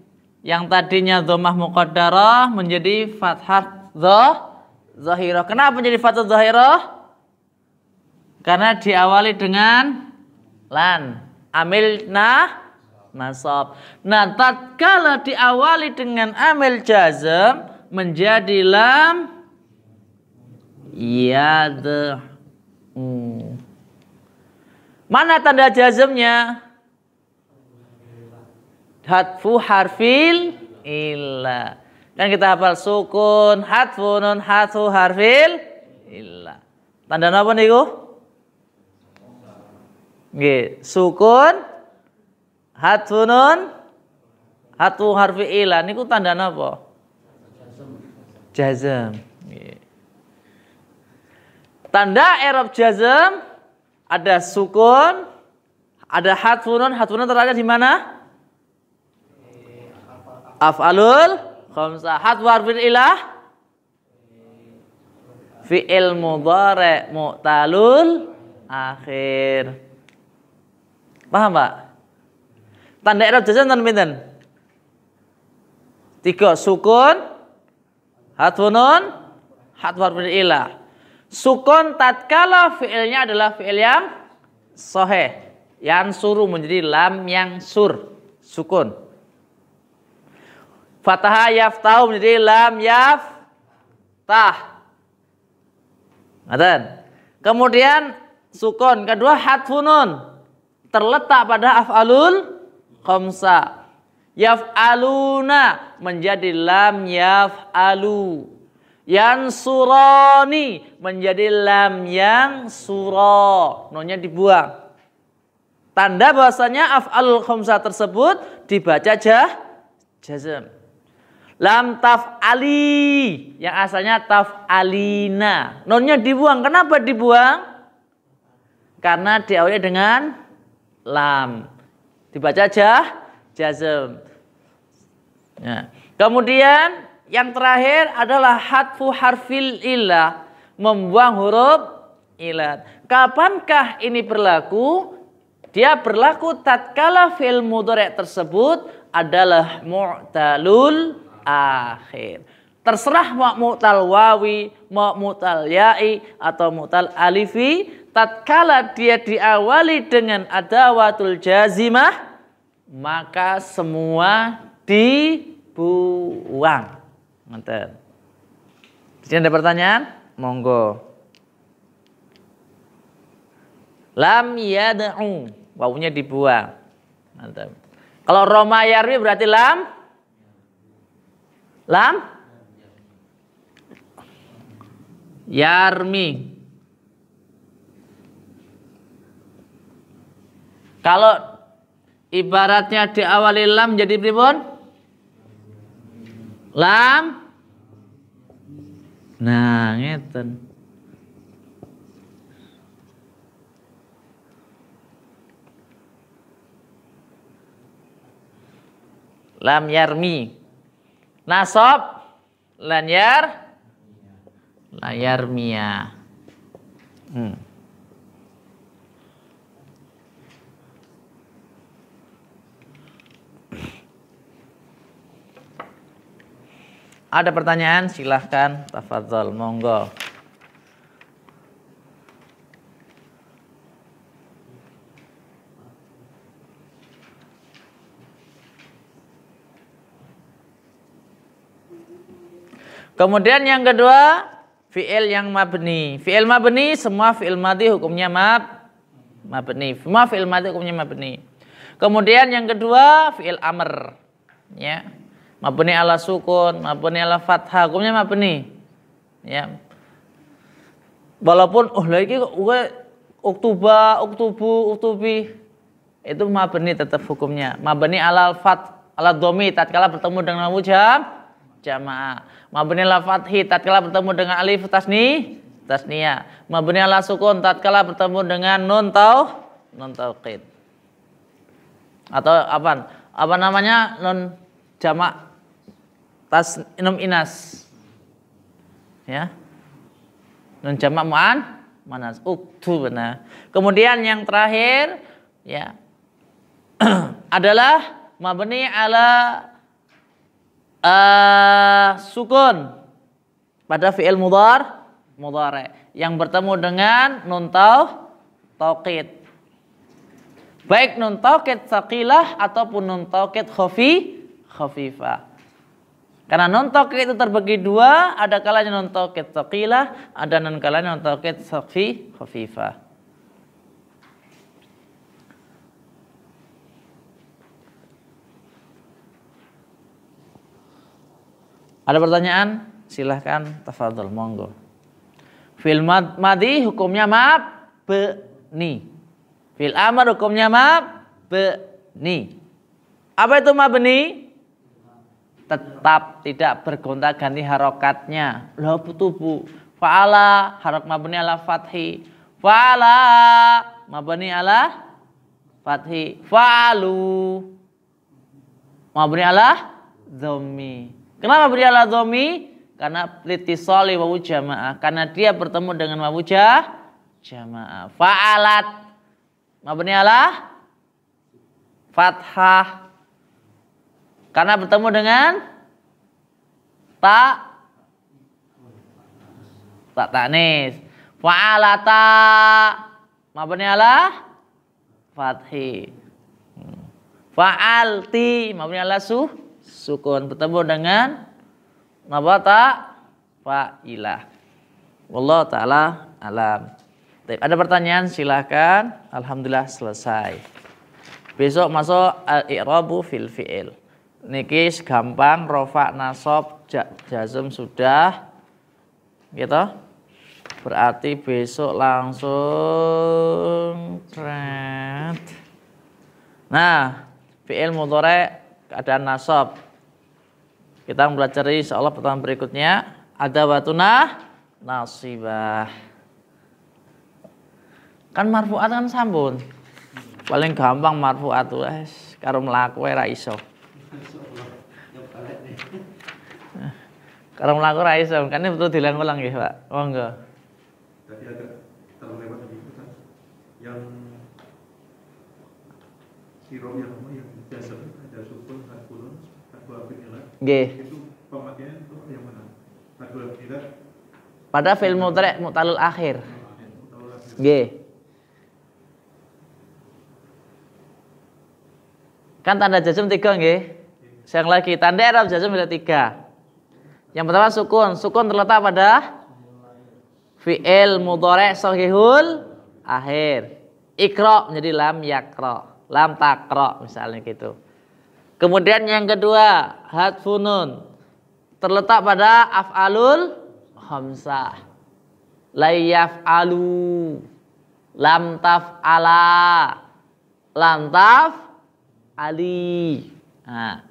Yang tadinya dhammah muqaddarah menjadi fathah zahirah. Kenapa menjadi fathah zahirah? Karena diawali dengan lan, amil nasab. Nah, tatkala diawali dengan amil jazm menjadi lam yad'u. Mana tanda jazmnya? Hadfu harfil illa. Kan kita hafal sukun, hadfu nun, hadfu harfil illa. Tanda apa niku? Nggih, sukun, hadfu nun, hadfu harfil illa niku tanda apa? Jazm. Nggih. Tanda i'rab jazm ada sukun, ada hadfu nun terada di mana? Af'alul khamsah. Hadfu harfil ilah fi'il mudhari' mu'talul akhir. Paham, Pak? Tanda i'rab jazm ten pinten? 3 sukun, hadfu nun, hadfu harfil ilah. Sukun tatkala fi'ilnya adalah fi'il yang sahih, yang suruh menjadi lam yang sur, sukun. Fathah yaftahu menjadi lam yaftah. Ngaten. Kemudian sukun kedua hadfu nun terletak pada af'alul khamsah. Yaf'aluna menjadi lam yaf'alu. Yansurani menjadi lam yang sura. Nunnya dibuang. Tanda bahwasanya af'alul khamsah tersebut dibaca jazm. Lam taf'ali yang asalnya taf'alina. Nunnya dibuang. Kenapa dibuang? Karena diawali dengan lam. Dibaca jazm. Ya. Kemudian yang terakhir adalah hadfu harfil ilah, membuang huruf ilat. Kapankah ini berlaku? Dia berlaku tatkala fi'il mudhari' tersebut adalah mu'talul akhir. Terserah mau mu'tal wawi, mau mu'tal ya'i atau mu'tal alifi, tatkala dia diawali dengan adawatul jazimah, maka semua dibuang. Mantap. Di sini ada pertanyaan? Monggo. Lam yad'u, wawunya dibuang. Mantap. Kalau Roma yarmi berarti lam yarmi. Kalau ibaratnya diawali lam jadi pripun? Lam. Nah, ngeten. Lam yarmi. Nasab lan yarmiya. Ada pertanyaan? Silahkan, tafadhol, monggo. Kemudian yang kedua, fi'il yang mabni. Fi'il mabni semua fi'il madhi hukumnya mabni. Semua fi'il madhi hukumnya mabni. Kemudian yang kedua, fi'il amr. Ya. Mabni ala sukun, mabni ala fathah, hukumnya mabni. Ya. Walaupun lagi uktubi itu mabni tetap hukumnya. Mabni ala ala dhomi tatkala bertemu dengan wujud jamaah. Mabni ala fathi tatkala bertemu dengan alif tasniyah. Mabni ala sukun tatkala bertemu dengan nun tauqid. Atau apa namanya? Nun jamak tasnum inas. Ya. Nun jamak manas benar. Kemudian yang terakhir ya adalah mabni ala sukun pada fi'il mudhari yang bertemu dengan nun tauqid. Baik nun tauqid tsaqilah ataupun nun tauqid khafifah. Karena nun tauqid itu terbagi dua, ada kalanya nun tauqid tsaqilah, ada kalanya nun tauqid khafifah. Ada pertanyaan? Silahkan, tafadhol, monggo. Fil madhi hukumnya mabni. Fil amr hukumnya mabni. Apa itu mabni? Tetap, tidak bergonta-ganti harokatnya. Lah tubuh. Fa'ala harok mabni ala fathi. Fa'ala mabni ala fathi. Fa'alu mabni ala dhammi. Kenapa mabni ala dhammi? Karena litisali wawu jamaah. Karena dia bertemu dengan wawu jamaah. Fa'alat mabni ala fathah. Karena bertemu dengan tak tanis. Fa'alata mabni ala fathi. Fa'alti mabni ala sukun. Bertemu dengan nabata fa'ilah. Wallahu ta'ala alam. Ada pertanyaan silahkan. Alhamdulillah selesai. Besok masuk al-i'rabu fil fi'il. Niki gampang, rofa, nasab, jazm sudah. Gitu. Berarti besok langsung trend. Nah, fi'il mudhari' keadaan nasab. Kita mempelajari insyaallah pertemuan berikutnya adawatuna nasibah. Kan marfu'at kan sampun. Paling gampang marfu'at wes karo mlaku ora iso. Karo mlaku ora iso, kan betul diulang-ulang nggih, Pak. Monggo. Tadi agak terlewat tadi itu kan yang sirop yang biasa ada sukun, hadbulun, hadbul fi'il. Nggih. Itu pemakaian itu yang mana? Hadbul fi'il. Pada fi'il mudhari' mu'talul akhir. Nggih. Kan tanda jazm 3 nggih. Yang lagi tanda i'rab jazm ada 3. Yang pertama sukun. Sukun terletak pada fi'il mudhari' shahihul akhir. Iqra menjadi lam yaqra, lam taqra misalnya gitu. Kemudian yang kedua hadfun nun terletak pada af'alul khamsah. La yaf'alu, lam taf'ala, lam taf'ali. Nah,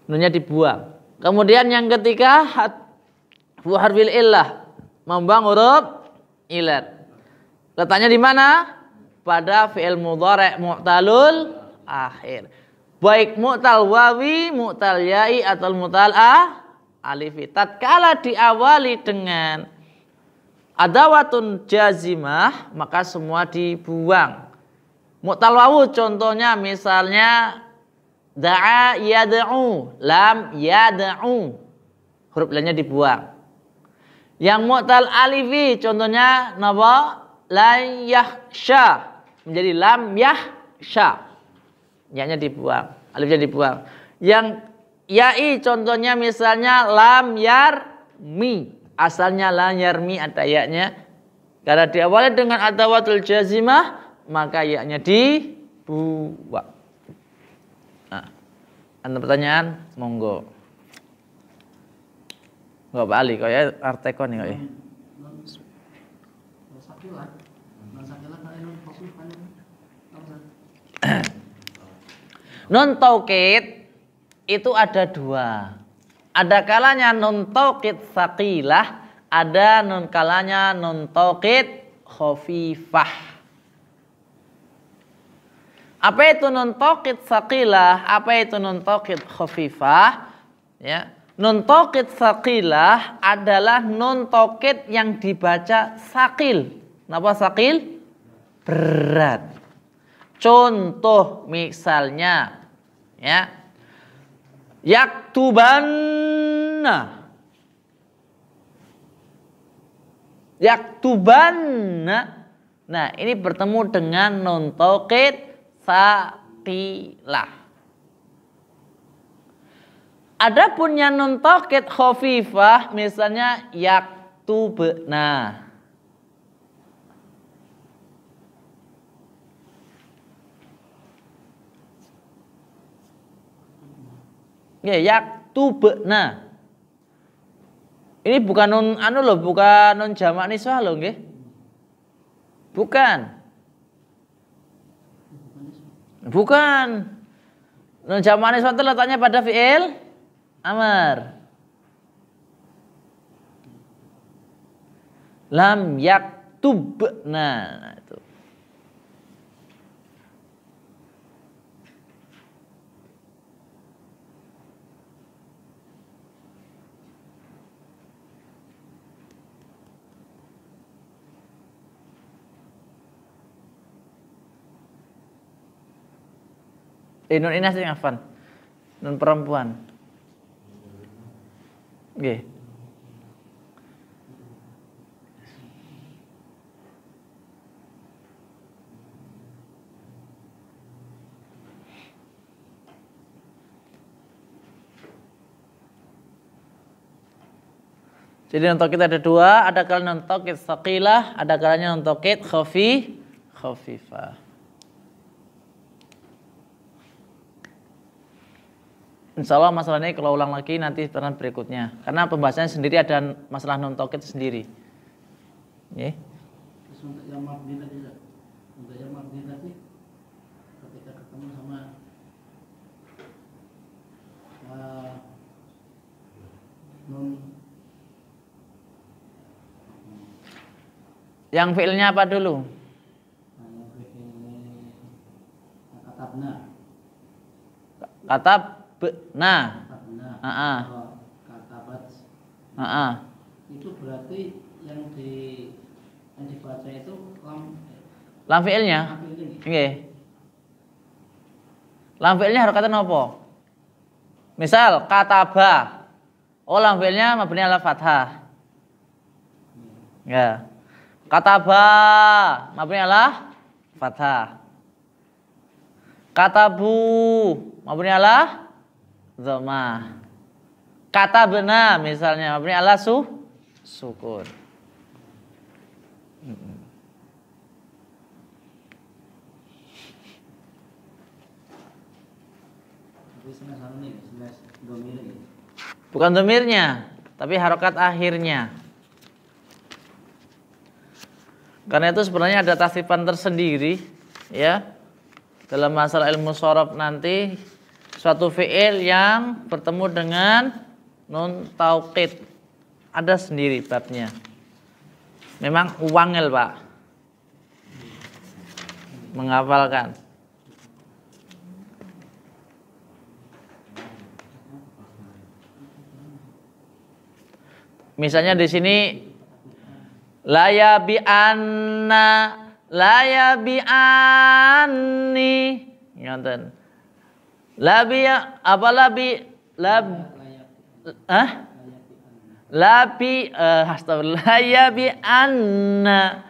nunnya dibuang. Kemudian yang ketiga hadfu harfil illah, membuang huruf ilat. Letaknya di mana? Pada fi'il mudhari' mu'talul akhir. Baik mu'tal wawi, mu'tal ya'i atau mu'tal alifi. Tatkala diawali dengan adawatun jazimah, maka semua dibuang. Mu'tal wawu contohnya misalnya da'a yad'u, lam yad'u. Huruf lainnya dibuang. Yang mu'tal alifi contohnya napa? La yahsha menjadi lam yahsha. Ya-nya dibuang, alifnya dibuang. Yang ya'i contohnya misalnya lam yarmi. Asalnya lam yarmi ada ya-nya. Karena diawali dengan adawatul jazimah, maka ya-nya dibuang. Ada pertanyaan? Monggo. Enggak Pak Ali, kok ya artekon nih kok ya. Nun taukid itu ada 2. Ada kalanya nun taukid tsaqilah, ada nun kalanya nun taukid khafifah. Apa itu nun taukid tsaqilah? Apa itu nun taukid khafifah? Ya. Nun taukid tsaqilah adalah nun taukid yang dibaca sakil. Kenapa sakil? Berat. Contoh misalnya ya. Yaktubanna. Yaktubanna. Nah, ini bertemu dengan nun taukid saqilah. Adapun yang nun taukid khafifah misalnya yaktubna. Ya, yaktubna. Ini bukan nun anu loh, bukan nun jamak niswah loh nggih. Bukan. Bukan. Nun jamak niswah itu letaknya pada fi'il amr. Lam yaktub. Nah, itu. Nun inas yang afan. Nun perempuan. Nggih. Jadi nun tokit ada dua, ada kalanya nun tokit saqilah, ada kalanya nun tokit khafifah. Insya Allah masalah ini kalau ulang lagi nanti pertemuan berikutnya. Karena pembahasannya sendiri ada masalah nun tokit sendiri. Yeah. Terus untuk yang mabni tadi, untuk yang mabni tadi, ketika ketemu sama nun yang fiilnya apa dulu? yang fiilnya katabna. Katabna. Katabat. Itu berarti yang dibaca itu lam fiilnya. Nggih. Lam fiilnya harokatnya apa? Misal kataba. Oh, lam fiilnya mabni ala fathah. Ya. Kataba mabni ala fathah. Katabu mabni ala dhammah. Katabna misalnya mabni ala sukun. Bukan domirnya, tapi harokat akhirnya. Karena itu sebenarnya ada tasrifan tersendiri, ya. Dalam masalah ilmu shorof nanti suatu fi'il yang bertemu dengan nun taukid ada sendiri babnya. Memang wangel Pak menghafalkan. Misalnya di sini layabi anni, ngonten. Labi apa labi astagfirullah layabi anna.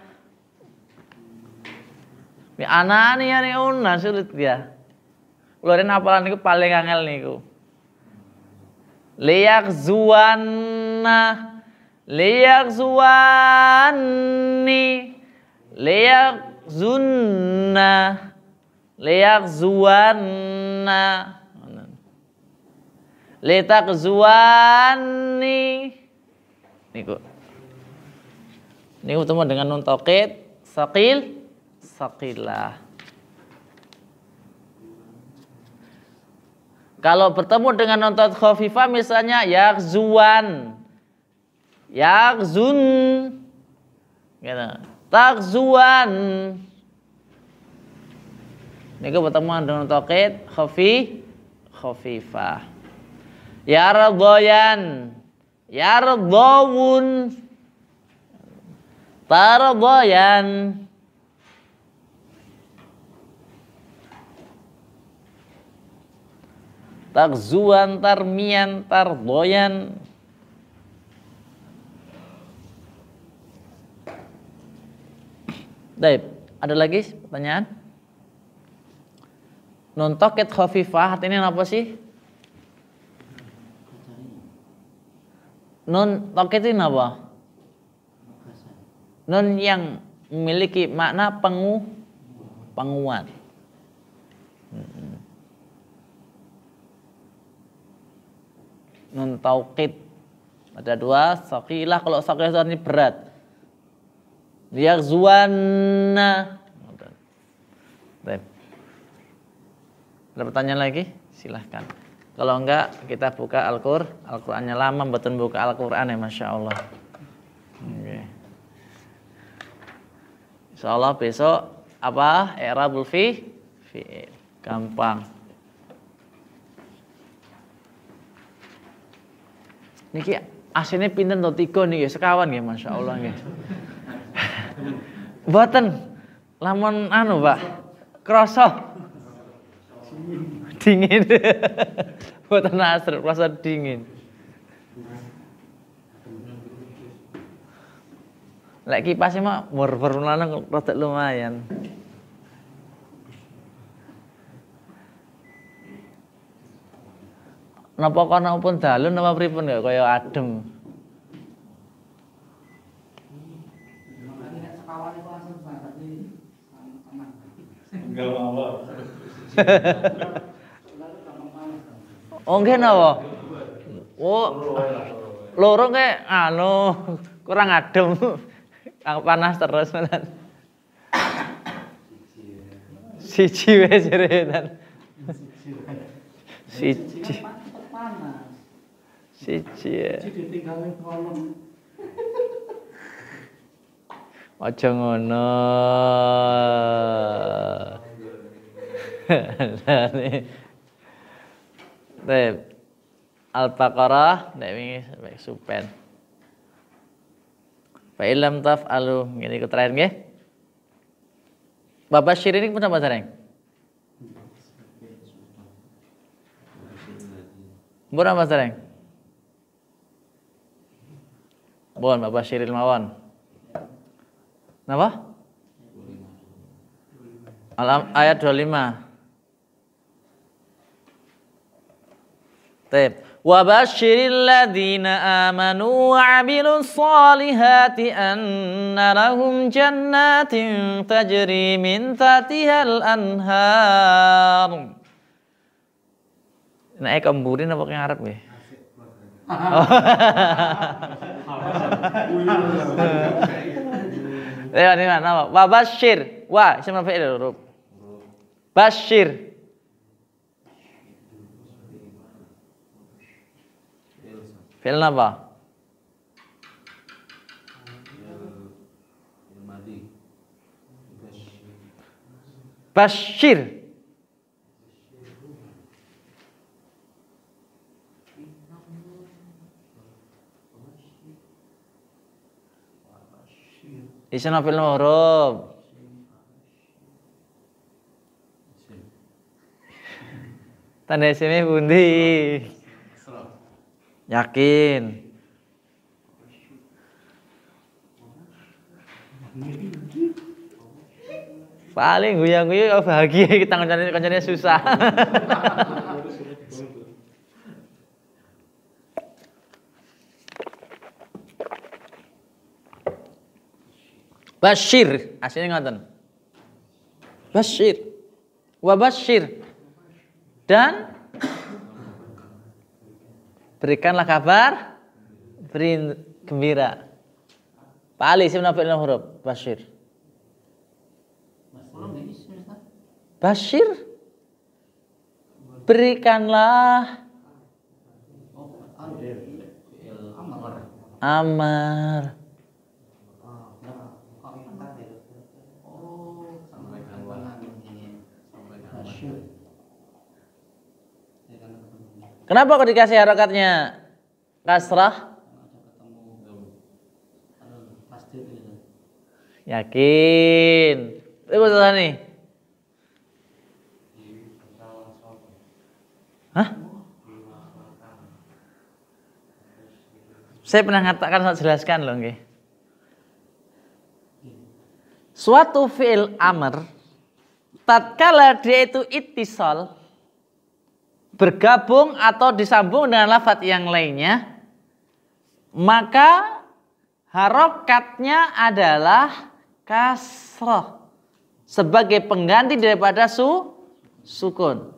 Bi anani ya unna sulit dia. Kuloren hafalan niku paling angel niku. Liyakzuwanna liyakzuwanni liyakzunna liyakzuwanna litakzuwanni niku ketemu dengan nun taukid saqilah. Kalau bertemu dengan nun taukid khafifah misalnya yakzuwan yakzun gitu. Takzuan niku bertemu dengan taukid khafifah. Yardayan yardawun tardayan takzuan tarmiyan tardoyan. Baik, ada lagi pertanyaan? Nun taukid khafifah artinya apa sih? Nun taukid ini apa? Nun yang memiliki makna penguat. Nun taukid Ada dua, saqilah. Kalau saqilah itu artinya berat. Yaghzuwanna. Baik. Ada pertanyaan lagi? Silahkan. Kalau enggak, kita buka Al-Qur'annya. Lama betul buka Al-Qur'an ya, Masya Allah. Okay. Insya Allah besok apa? I'rabul fi'il. Gampang. Niki aslinya pinten to 3 niki sekawan nggih, Masya Allah nggih. Mboten lamun anu, Pak. Krasa dingin. Mboten asr, krasa dingin. Lek kipasnya mah berlanang rada lumayan. Napa kono pun dalu napa pripun gak kaya adem. Enggak apa. Oh nggih napa? Oh. Loro kayak anu kurang adem. Panas terus menan. Siji wis jeretan. Siji. Siji ya. Ditinggalin kolom. Aja ngono. Baik. Al-Baqarah nek wingi sampai supen. Fa illam taf'alu ngene iku terakhir nggih. Bapak Syirin pun apa sareng? Mbon apa sareng? Mbon Bapak Syirin mawon. Napa? Ayat 25. Baik. Wa basyiril ladzina amanu wa 'amilus solihati anna lahum jannatin tajri min tahtihal anhar. Nek kemburin apa yang Arab nggih? Ini mana? Wa basyir. Wa ism fa'il huruf. Basyir. Fi'il apa? Basyir. Ism fi'il huruf. Tanda isimnya pundi? Yakin. Paling guyang-guyang bahagia kita kancane susah. Basyir, aslinya ngoten. Basyir. Wa basyir. Dan berikanlah kabar, beri gembira. Pak Ali, siapa nama huruf? Basyir. Basyir. Berikanlah. Amar. Kenapa kok dikasih harokatnya kasrah? Yakin. Itu betul nih. Hah? Saya pernah ngatakan, saya jelaskan loh nggih. Suatu fi'il amr tatkala dia itu ittisal, bergabung atau disambung dengan lafaz yang lainnya, maka harokatnya adalah kasroh sebagai pengganti daripada sukun.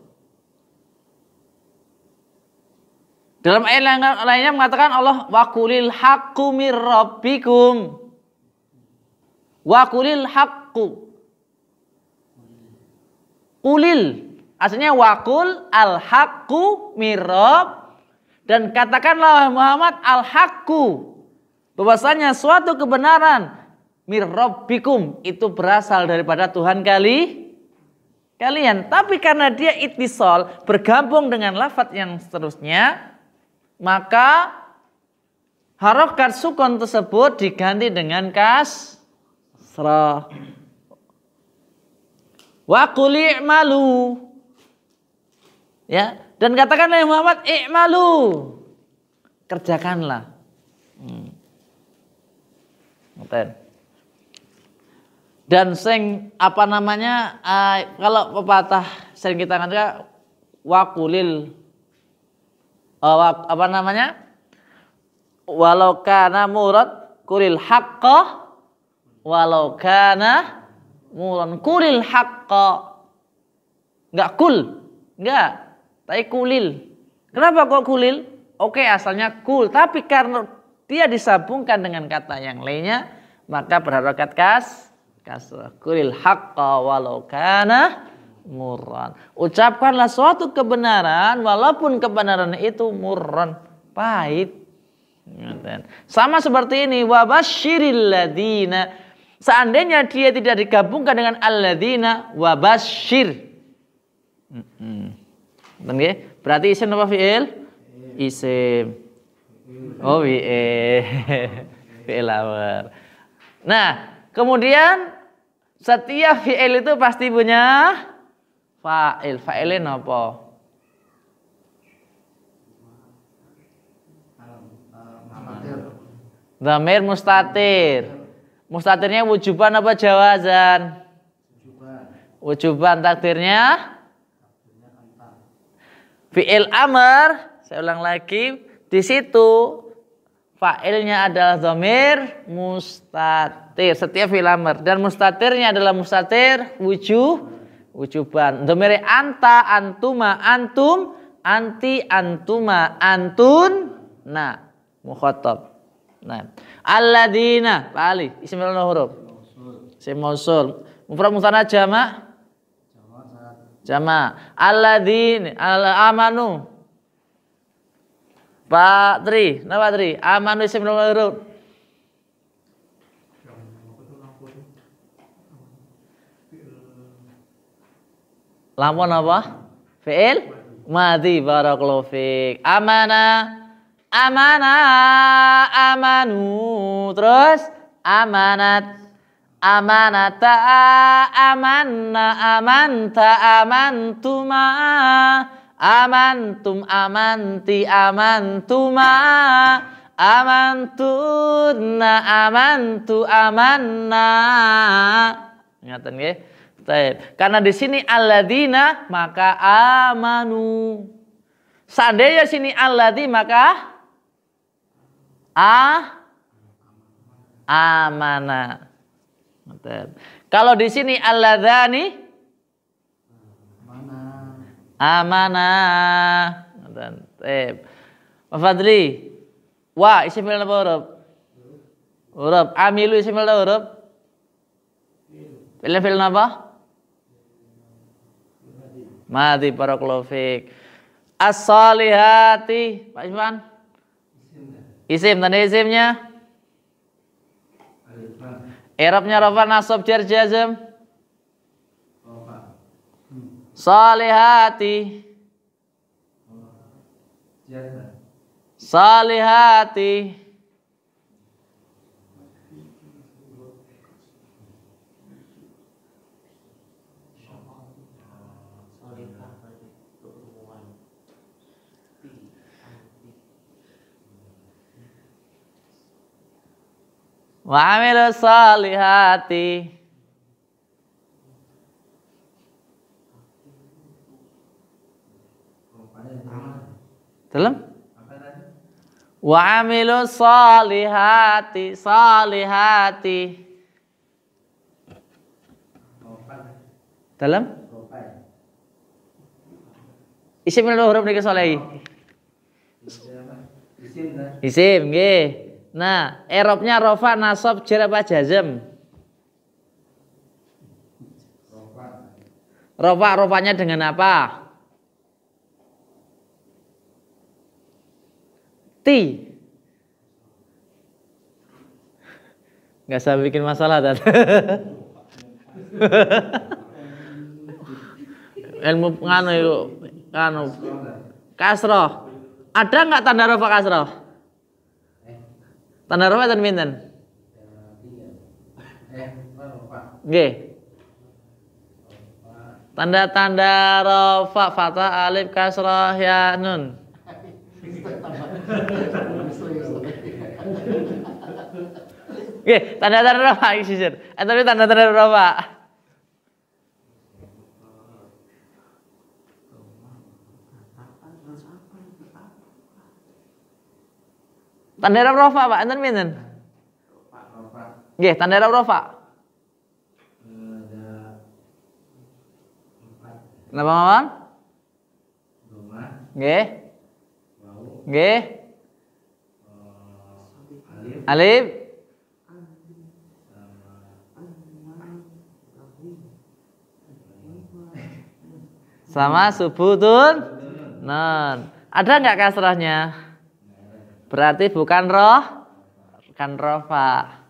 Dalam ayat lainnya mengatakan Allah wa qulil haqqu mir rabbikum. Wa qulil haqqu. Qulil aslinya waqul al haqqu mir rabb, dan katakanlah Muhammad al haqqu, bahwasanya suatu kebenaran mir rabbikum itu berasal daripada Tuhan kalian. Tapi karena dia ittisal bergabung dengan lafaz yang seterusnya, maka harokat sukun tersebut diganti dengan kasrah. Wa qul i'malu. Ya, dan katakanlah Muhammad i'malu. Kerjakanlah. Dan sing apa namanya kalau pepatah sering kita katakan waqulil apa namanya walau kana murad qulil haqqah walau kana muran qulil haqqah, enggak kul, enggak, tapi kulil. Kenapa kok kulil? Oke, asalnya kul, tapi karena dia disambungkan dengan kata yang lainnya maka berharokat kasrah. Qulil haqqa walau kana murran. Ucapkanlah suatu kebenaran walaupun kebenaran itu murran, pahit. Sama seperti ini, wa basyiril ladina. Seandainya dia tidak digabungkan dengan alladzina, wa basyir. Berarti isim apa fi'il? Isim. Oh, fi'il amr. Nah, kemudian setiap fi'il itu pasti punya fa'il. Fa'ilnya apa? Dhamir mustatir. Mustatirnya wujuban apa jawazan? Wujuban. Takdirnya fi'il amr. Saya ulang lagi, di situ fa'ilnya adalah dhamir mustatir. Setiap fi'il amr, dan mustatirnya adalah mustatir wujuban. Dhamir anta, antuma, antum, anti, antuma, antun, nah, mukhatab. Nah, alladzina, Pak Ali, isim fi'il huruf. Isim mausul. Mufrad musanna jama'. Jama'. Alladzina, amanu. Pak Tri, napa Tri? Amanu isim fi'il huruf. Lampun apa? Fi'il madhi, barakallahu fiik. Amana, amana, amanu. Terus amanat, amanata, amanna, amanta, amantuma, amantum, amanti, amantuma, amantunna, amantu, amanna. Ingatan nggih? Karena di sini alladzina maka amanu. Seandainya sini alladzi maka amana. Kalau di sini alladzani amana. Pak Fadli, wa isim fi'il apa huruf? Huruf. Amilu isim fi'il huruf? Fi'il apa? Madhi, barakallahu fiik. As-salihati, Pak Isman. Isim, tanda isimnya. I'rabnya rafa, nasab, jar, jazm. Salihati. Salihati. Wa amilu salihati. Dalam? Wa amilu salihati, salihati. Dalam? Isim fi'il huruf niki salih. Isim dah. Isim nggih. Nah, i'rabnya rafa, nasab, jar apa jazm? Rofanya dengan apa? Ti. Nggak usah bikin masalah tadi. Ilmu nganu itu nganu kasroh. Ada nggak tanda rofa kasroh? Tanda rofa dan minten? Nggih. Tanda-tanda rofa fathah alif kasroh ya nun. Oke, tanda-tanda rofa sisir. Tapi tanda-tanda rofa. Tanda rofa Pak, enten pinten? Nggih, tanda rofa. Napa mawon? Nggih. Nggih. Alif. Sama subutun nun. Ada nggak kasrahnya? Berarti bukan rofa.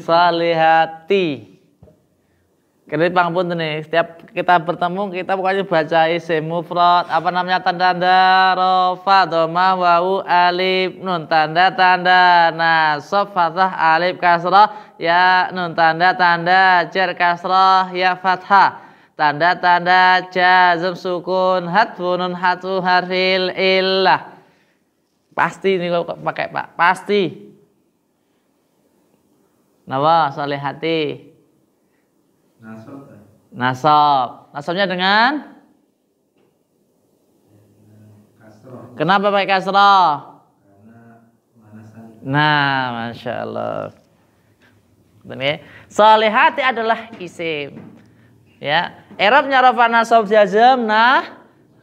Salihati. Kredit pangapunten nih, setiap kita bertemu kita pokoknya baca isim mufrad, apa namanya tanda-tanda rofa, dhamma, wawu, alif, nun, tanda-tanda nasab, fathah, alif, kasrah, ya, nun, tanda-tanda jar, kasrah, ya, fathah, tanda-tanda jazm, sukun, hatfu, nun, hatfu, harfil illah. Pasti nih kalau pakai Pak, pasti. Nawa, salihati. Nasab. Nasabnya dengan kasroh. Kenapa pakai kasroh? Nah, masya Allah. Salihati adalah isim. Ya, i'rabnya rafa, nasab, jazm,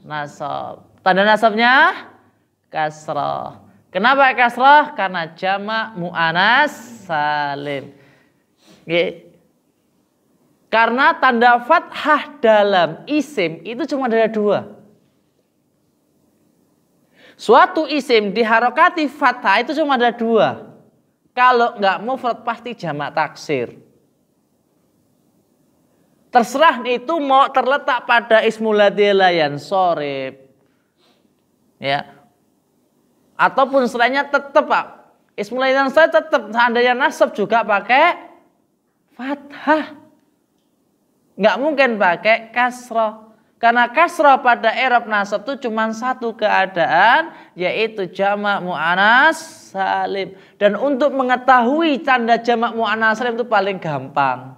nasab. Tanda nasabnya kasroh. Kenapa kasroh? Karena jamak muannas salim. Karena tanda fathah dalam isim itu cuma ada dua. Suatu isim diharokati fathah itu cuma ada dua. Kalau nggak mufrad pasti jamak taksir. Terserah itu mau terletak pada ismul ladzi la yansorib. Ya. Ataupun selainnya tetap Pak. Ismul ladzi la yansorib tetap seandainya nasab juga pakai fathah. Nggak mungkin pakai kasroh. Karena kasroh pada i'rab nasab itu cuma satu keadaan, yaitu jamak muannas salim. Dan untuk mengetahui tanda jamak muannas salim itu paling gampang.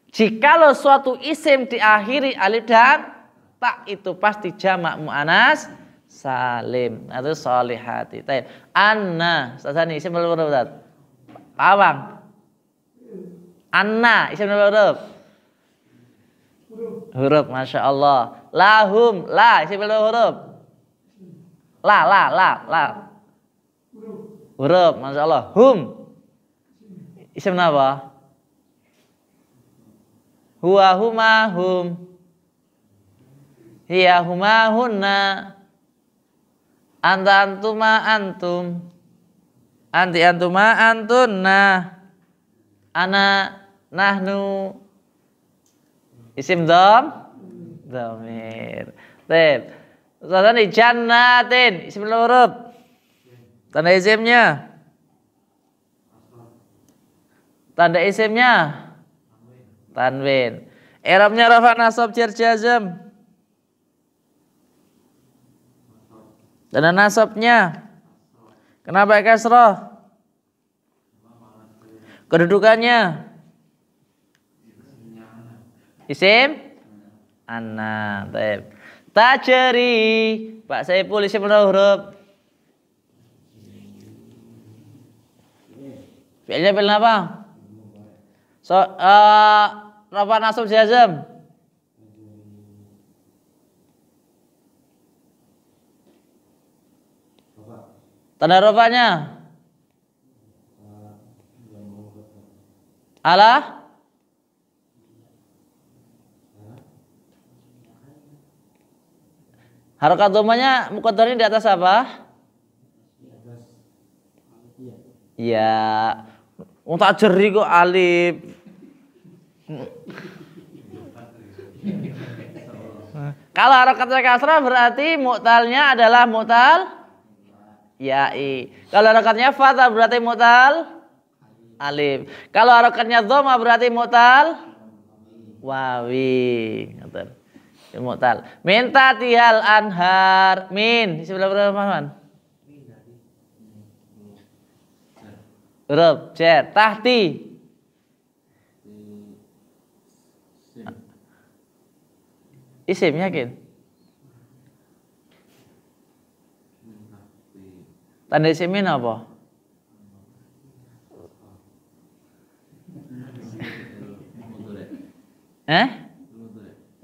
Jikalau suatu isim diakhiri alif dan ta, itu pasti jamak muannas salim. Itu sholihati. Anna, sasani isim berapa? Awang. Anna, isim berapa? Huruf, masya Allah. Lahum, la, isim berapa huruf? La. Huruf, masya Allah. Hum, isim apa? Huwa, huma, hum. Hiya, huma, hunna. Anta, antuma, antum. Anti, antuma, antunna. Ana, nahnu. Isim dhamir. Baik. Tanda jannatin, isim huruf. Tanda isimnya. Tanda isimnya tanwin. I'rabnya rafa, nasab, jar, jazm. Tanda nasabnya. Kenapa kasroh? Kedudukannya isim anna. Baik. Tajri, Pak Saiful isim huruf. Fi'ilnya fi'il apa? Rafa, nasab, jazm. Tanda rofanya ala harokat dhammahnya muqaddarnya di atas apa? Ya, wong tak jeri kok alif. Kalau harokatnya kasrah berarti mu'talnya adalah mu'tal ya'i. Kalau harokatnya fathah berarti mu'tal alif. Kalau harokatnya dhammah berarti mu'tal wawi. Mu'tal. Min tatihal anhar. Min. Sebelah berapa teman? Huruf jar. Tahti. Isim yakin? Tanda isimnya apa?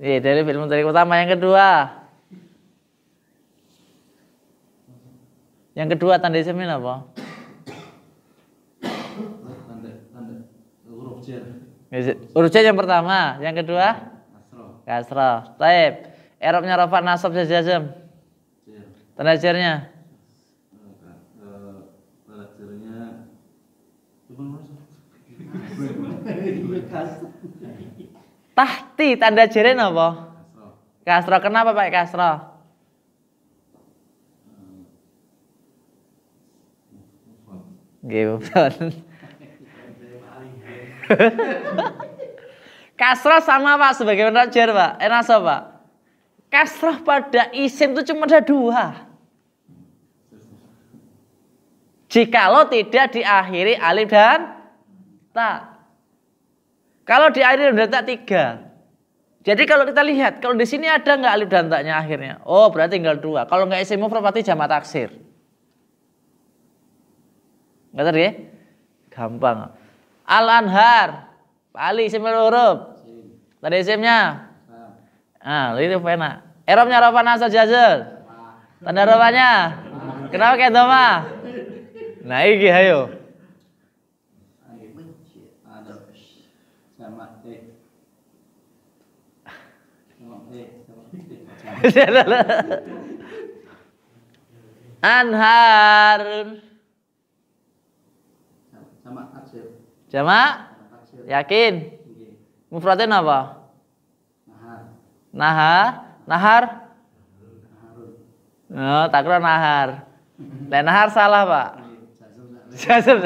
Iya, dari film mudhari utama yang kedua. Yang kedua tanda isimnya apa? Tanda huruf jar. Huruf jar yang pertama, yang kedua? Kasrah. Taib. I'rabnya rafa nasab jazm. Tanda jarnya? Tanda jarnya Tahti tanda jarnya apa? Kasrah. Kenapa pakai kasrah? Gitu. Kasrah sama Pak sebagai jar Pak. Nasab Pak. Kasrah pada isim itu cuma ada dua. Jikalau tidak diakhiri alif dan ta. Kalau diakhiri dan ta 3. Jadi kalau kita lihat, kalau di sini ada nggak alif dan ta-nya akhirnya? Oh, berarti tinggal 2. Kalau nggak isim mufrad berarti jamak taksir. Nggak tadi ya? Gampang. Al-anhar. Ali isim huruf. Tadi isimnya. Ah, itu pena. I'rabnya rafa nasab jazm. Tanda rafanya. Kenapa kayak dhamma? Nah, iki ayo. Anhar. Jamak? Yakin? Mufradnya apa? Nahar? Oh, takra nahar. Lain nahar salah, Pak. Jazm.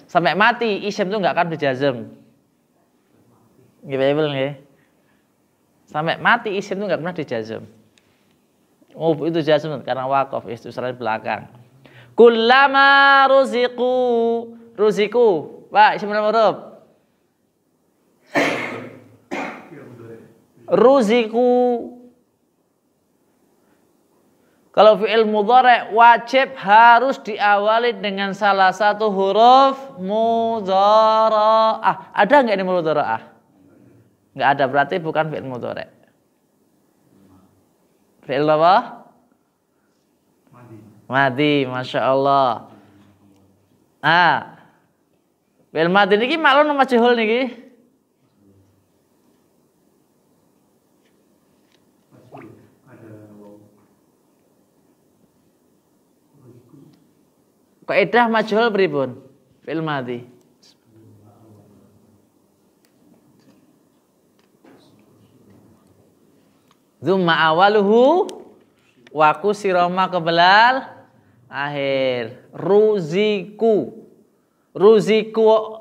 Sampai mati isim itu enggak akan dijazm. Gimana nggih? Sampai mati isim itu enggak pernah dijazm. Oh, itu jazm karena waqaf istisna belakang. Kullama ruziku. Pak, isim huruf. Ruziku. Kalau fi'il mudhari' wajib harus diawali dengan salah satu huruf mudhara'ah. Ada enggak ini mudhara'ah? Enggak ada, berarti bukan fi'il mudhari'. Fi'il apa? Madi, Masya Allah. Fi'il madi niki maklum majhul niki. Kaidah majhul pripun? Fi'il madhi. Dzumma awaluhu wa kusirama kebelal akhir. Ruziqa. Ruziku.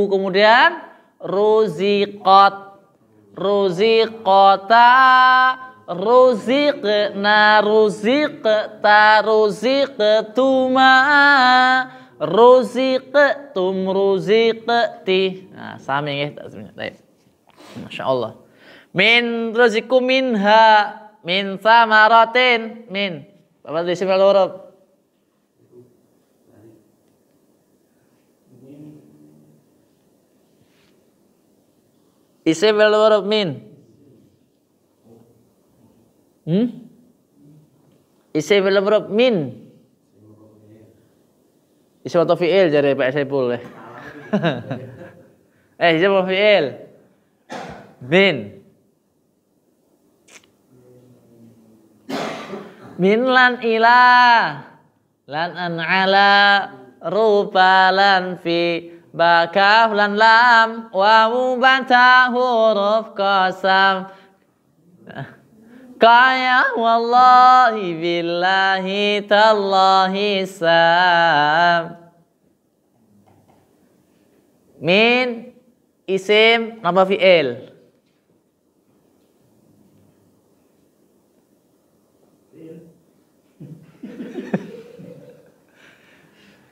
Kemudian ruziqat. Ruziqata, ruziqna, ruziqta, ruziqtuma, ruziqtum, ruziqti. Nah, sami nggih tasmine. Baik. Masyaallah. Min ruziku minha, min samaratin, min. Bapak di sini huruf. Isim wal huruf min. Isim wal huruf min. Isim atau fi'il jare Pak Saiful. Isim atau fi'il. Min. Min lan ila. Lan an ala. Rupa lan fi. Bakaf lan lam. Wawu bata huruf qasam. Kaya wallahi billahi tallahi sam. Min isim napa fi'il?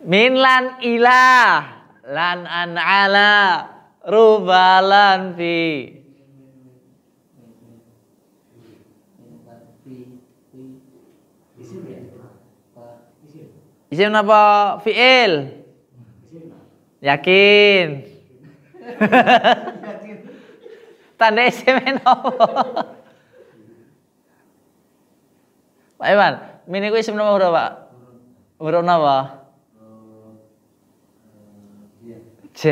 Min lan ilah lan an ala rubalan fi. Isim apa fi'il? Yakin? Tanda isim apa? Pak Iwan, min iku isim napa huruf, Pak? Huruf napa? J.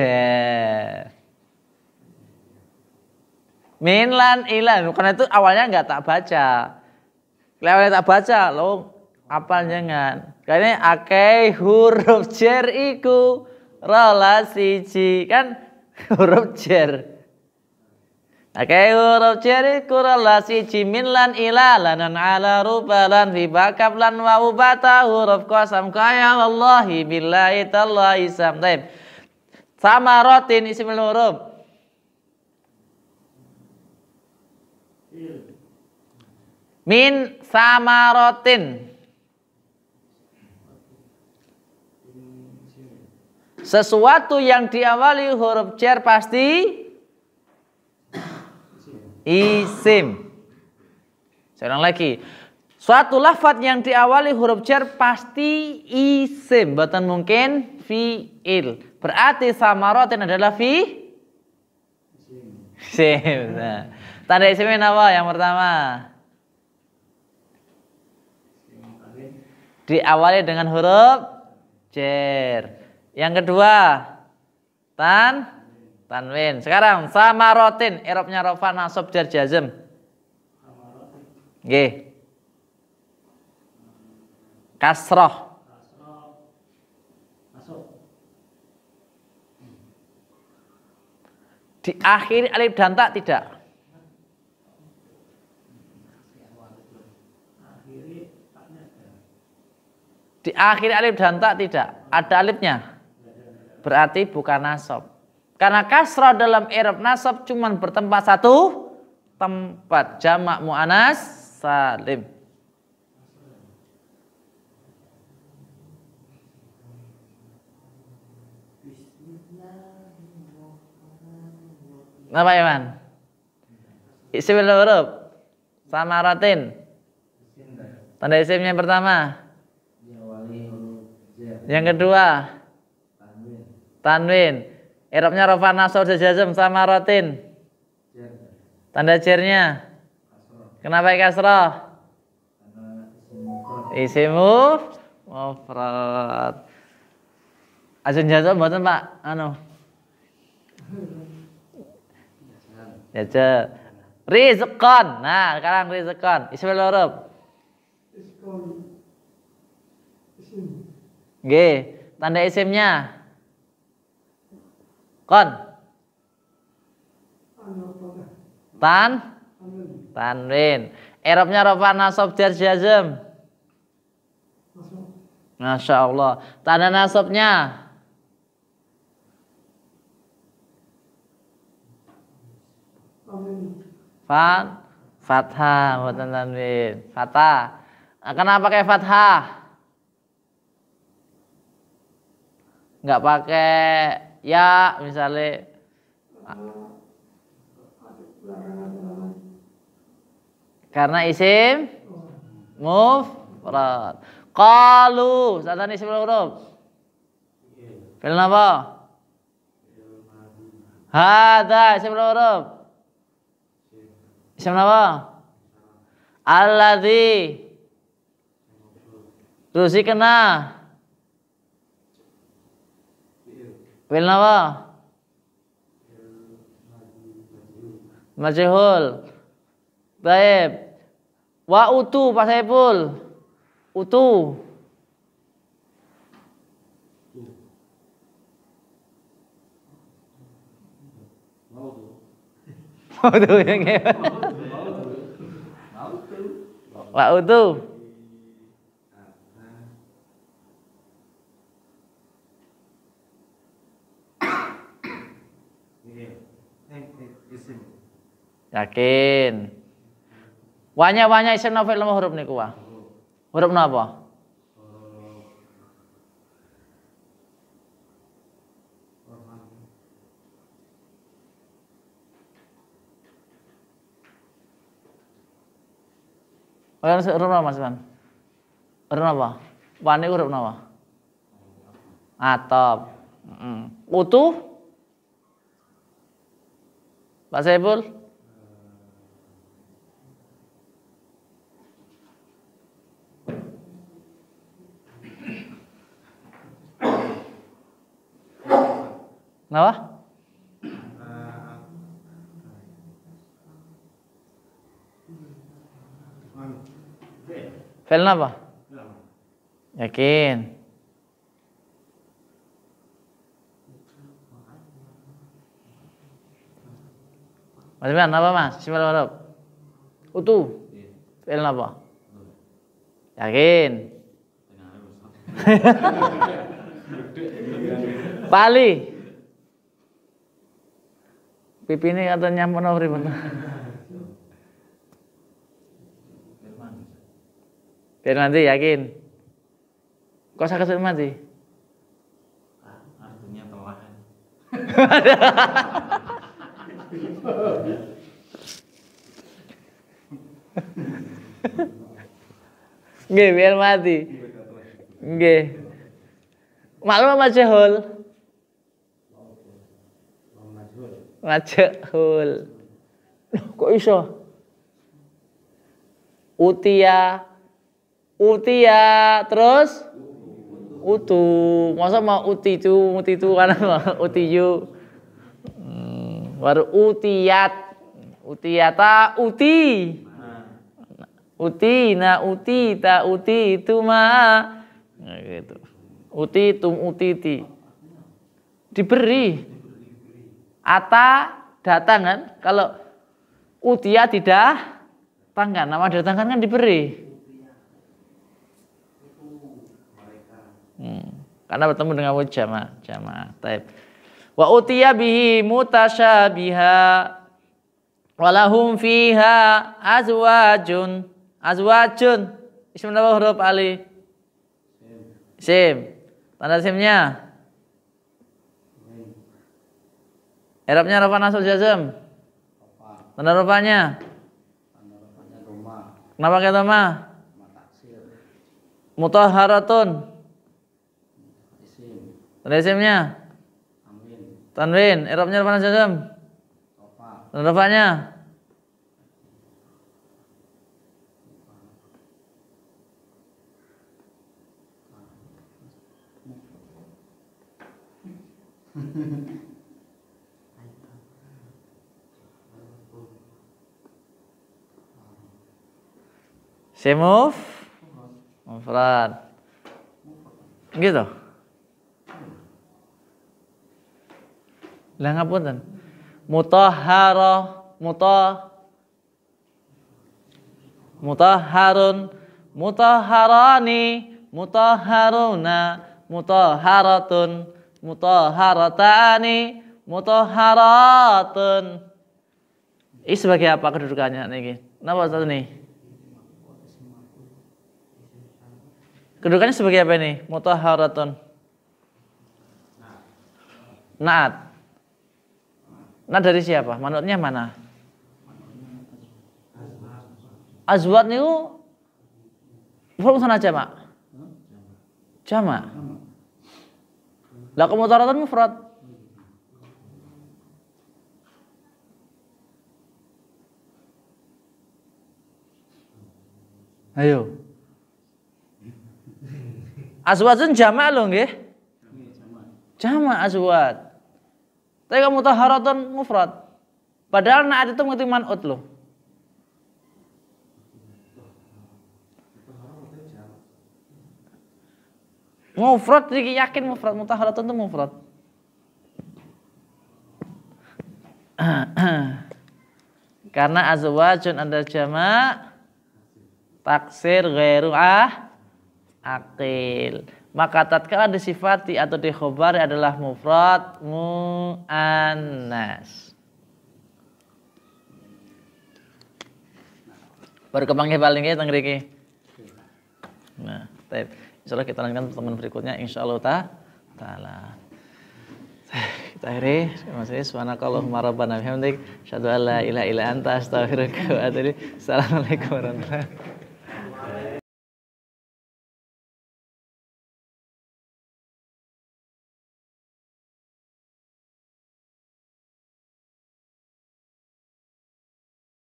Min lan ilan, karena itu awalnya nggak tak baca. Kalau tak baca, lo apal jangan. Karena akeh huruf jer iku rola siji kan huruf jer. Akeh huruf jer iku rola siji min lan ila lanan ala rubalan fi bakab lan wawu bata huruf qasam kaya wallahi billahi tallahi sam. Taib. Sama rotin isim huruf. Min sama rotin. Sesuatu yang diawali huruf jar pasti isim. Saya ulang lagi. Suatu lafaz yang diawali huruf jar pasti isim. Bukan mungkin fi'il. Berarti samarotin adalah isim. Nah, tanda isimnya apa yang pertama? Diawali dengan huruf jar. Yang kedua, tanwin. Sekarang samarotin, i'rabnya rafa nasab jar jazm. Nggih. Kasroh. Diakhiri alif dan ta tidak. Diakhiri alif dan ta tidak. Ada alifnya. Berarti bukan nasab. Karena kasrah dalam i'rab nasab cuma bertempat satu tempat, jamak muannas salim. Apa Iman? Isim huruf samaratin. Tanda isimnya yang pertama. Yang kedua tanwin. I'rabnya rafa nasab jazm samaratin. Tanda jarnya. Kenapa kasrah? Isim mufrad. Ajun jazm mboten Pak? Anu. Jaza. Rizqan. Nah, sekarang rizqan. Isim huruf. Nggih, tanda isimnya. Kon. Tanwin. I'rabnya rafa nasab jar jazm. Masya Allah. Tanda nasabnya. Fathah, bukan tanwin. Fathah. Nah, kenapa pakai fathah? Enggak pakai ya misalnya. Karena isim mufrad. Qalu, saat isim huruf. Fi'il apa? Hadza isim huruf. Isim napa? Alladzi ruzikna. Fi'il napa? Majhul. Baik. Wa utu Pak Saiful. Utu. Utu yang wa utu. Isim. Yakin. Wanya isim nafil nama huruf niku wa. Huruf napa? Huruf napa Mas Man? Huruf napa? Wani huruf napa? Atop. Utuh? Pak Saiful? Napa? Fa'il napa? Yakin. Mas Iman, apa Mas? Simal huruf. Utu. Fa'il napa? Yakin. Pali. Pipi ini katanya nyampun apa ribet? Biar mati yakin. Kok sakit mati? Artinya telah. Nggih, biar mati. Nggih. Maklum majhul. Majhul. Kok iso? Utia terus utu. Masa mau utitu kan utiyu. Baru utiata uti. Utina utita utituma. Nah gitu. Utitum utiti. Diberi. Ata datang kan? Kalau utia didatangkan, nama datangkan kan diberi. Karena bertemu dengan wajah jamaah. Taib. Wa utiya bihi mutasyabiha walahum fiha azwajun. Isim napa huruf ali? Isim. Tanda isimnya? I'rabnya rafa nasab jazm. Tanda rafanya? Kenapa pakai dhamma? Mutahharatun. Tanda isimnya? Tanwin. I'rabnya rafa nasab jazm. Tanda rafanya? Semuf mufrad. Gitu. Lah ngapunten. Mutahharun, mutahharani, mutahharuna, mutahharatun, mutahharatani, mutahharatun. Ini sebagai apa kedudukannya niki? Napa Ustaz nih? Kedudukannya sebagai apa ini? Mutahharatun. Naat. Naat dari siapa? Manutnya mana? Azwat niku mufrad sana jamak. Jamak. Lah mutahharatun mufrad. Ayo. Azwajun jamak lho nggih. Jamak azwaj. Tapi kamu mutahharatun mufrad. Padahal naat itu mengerti man'ut loh. Mufrad iki yakin mufrad, mutahharatun itu mufrad. Karena azwajun adalah jamak taksir ghairu akil. Maka tatkala disifati atau dikhobari adalah mufrad muannas. Berkembangnya paling nggih teng mriki. Nah, baik. Insyaallah kita lanjutkan pertemuan berikutnya insyaallah taala. Kita akhiri, subhanakallahumma rabbana bihamdik, asyhadu an la ilaha illa anta, astaghfiruka wa atubu ilaik. Assalamualaikum warahmatullahi wabarakatuh.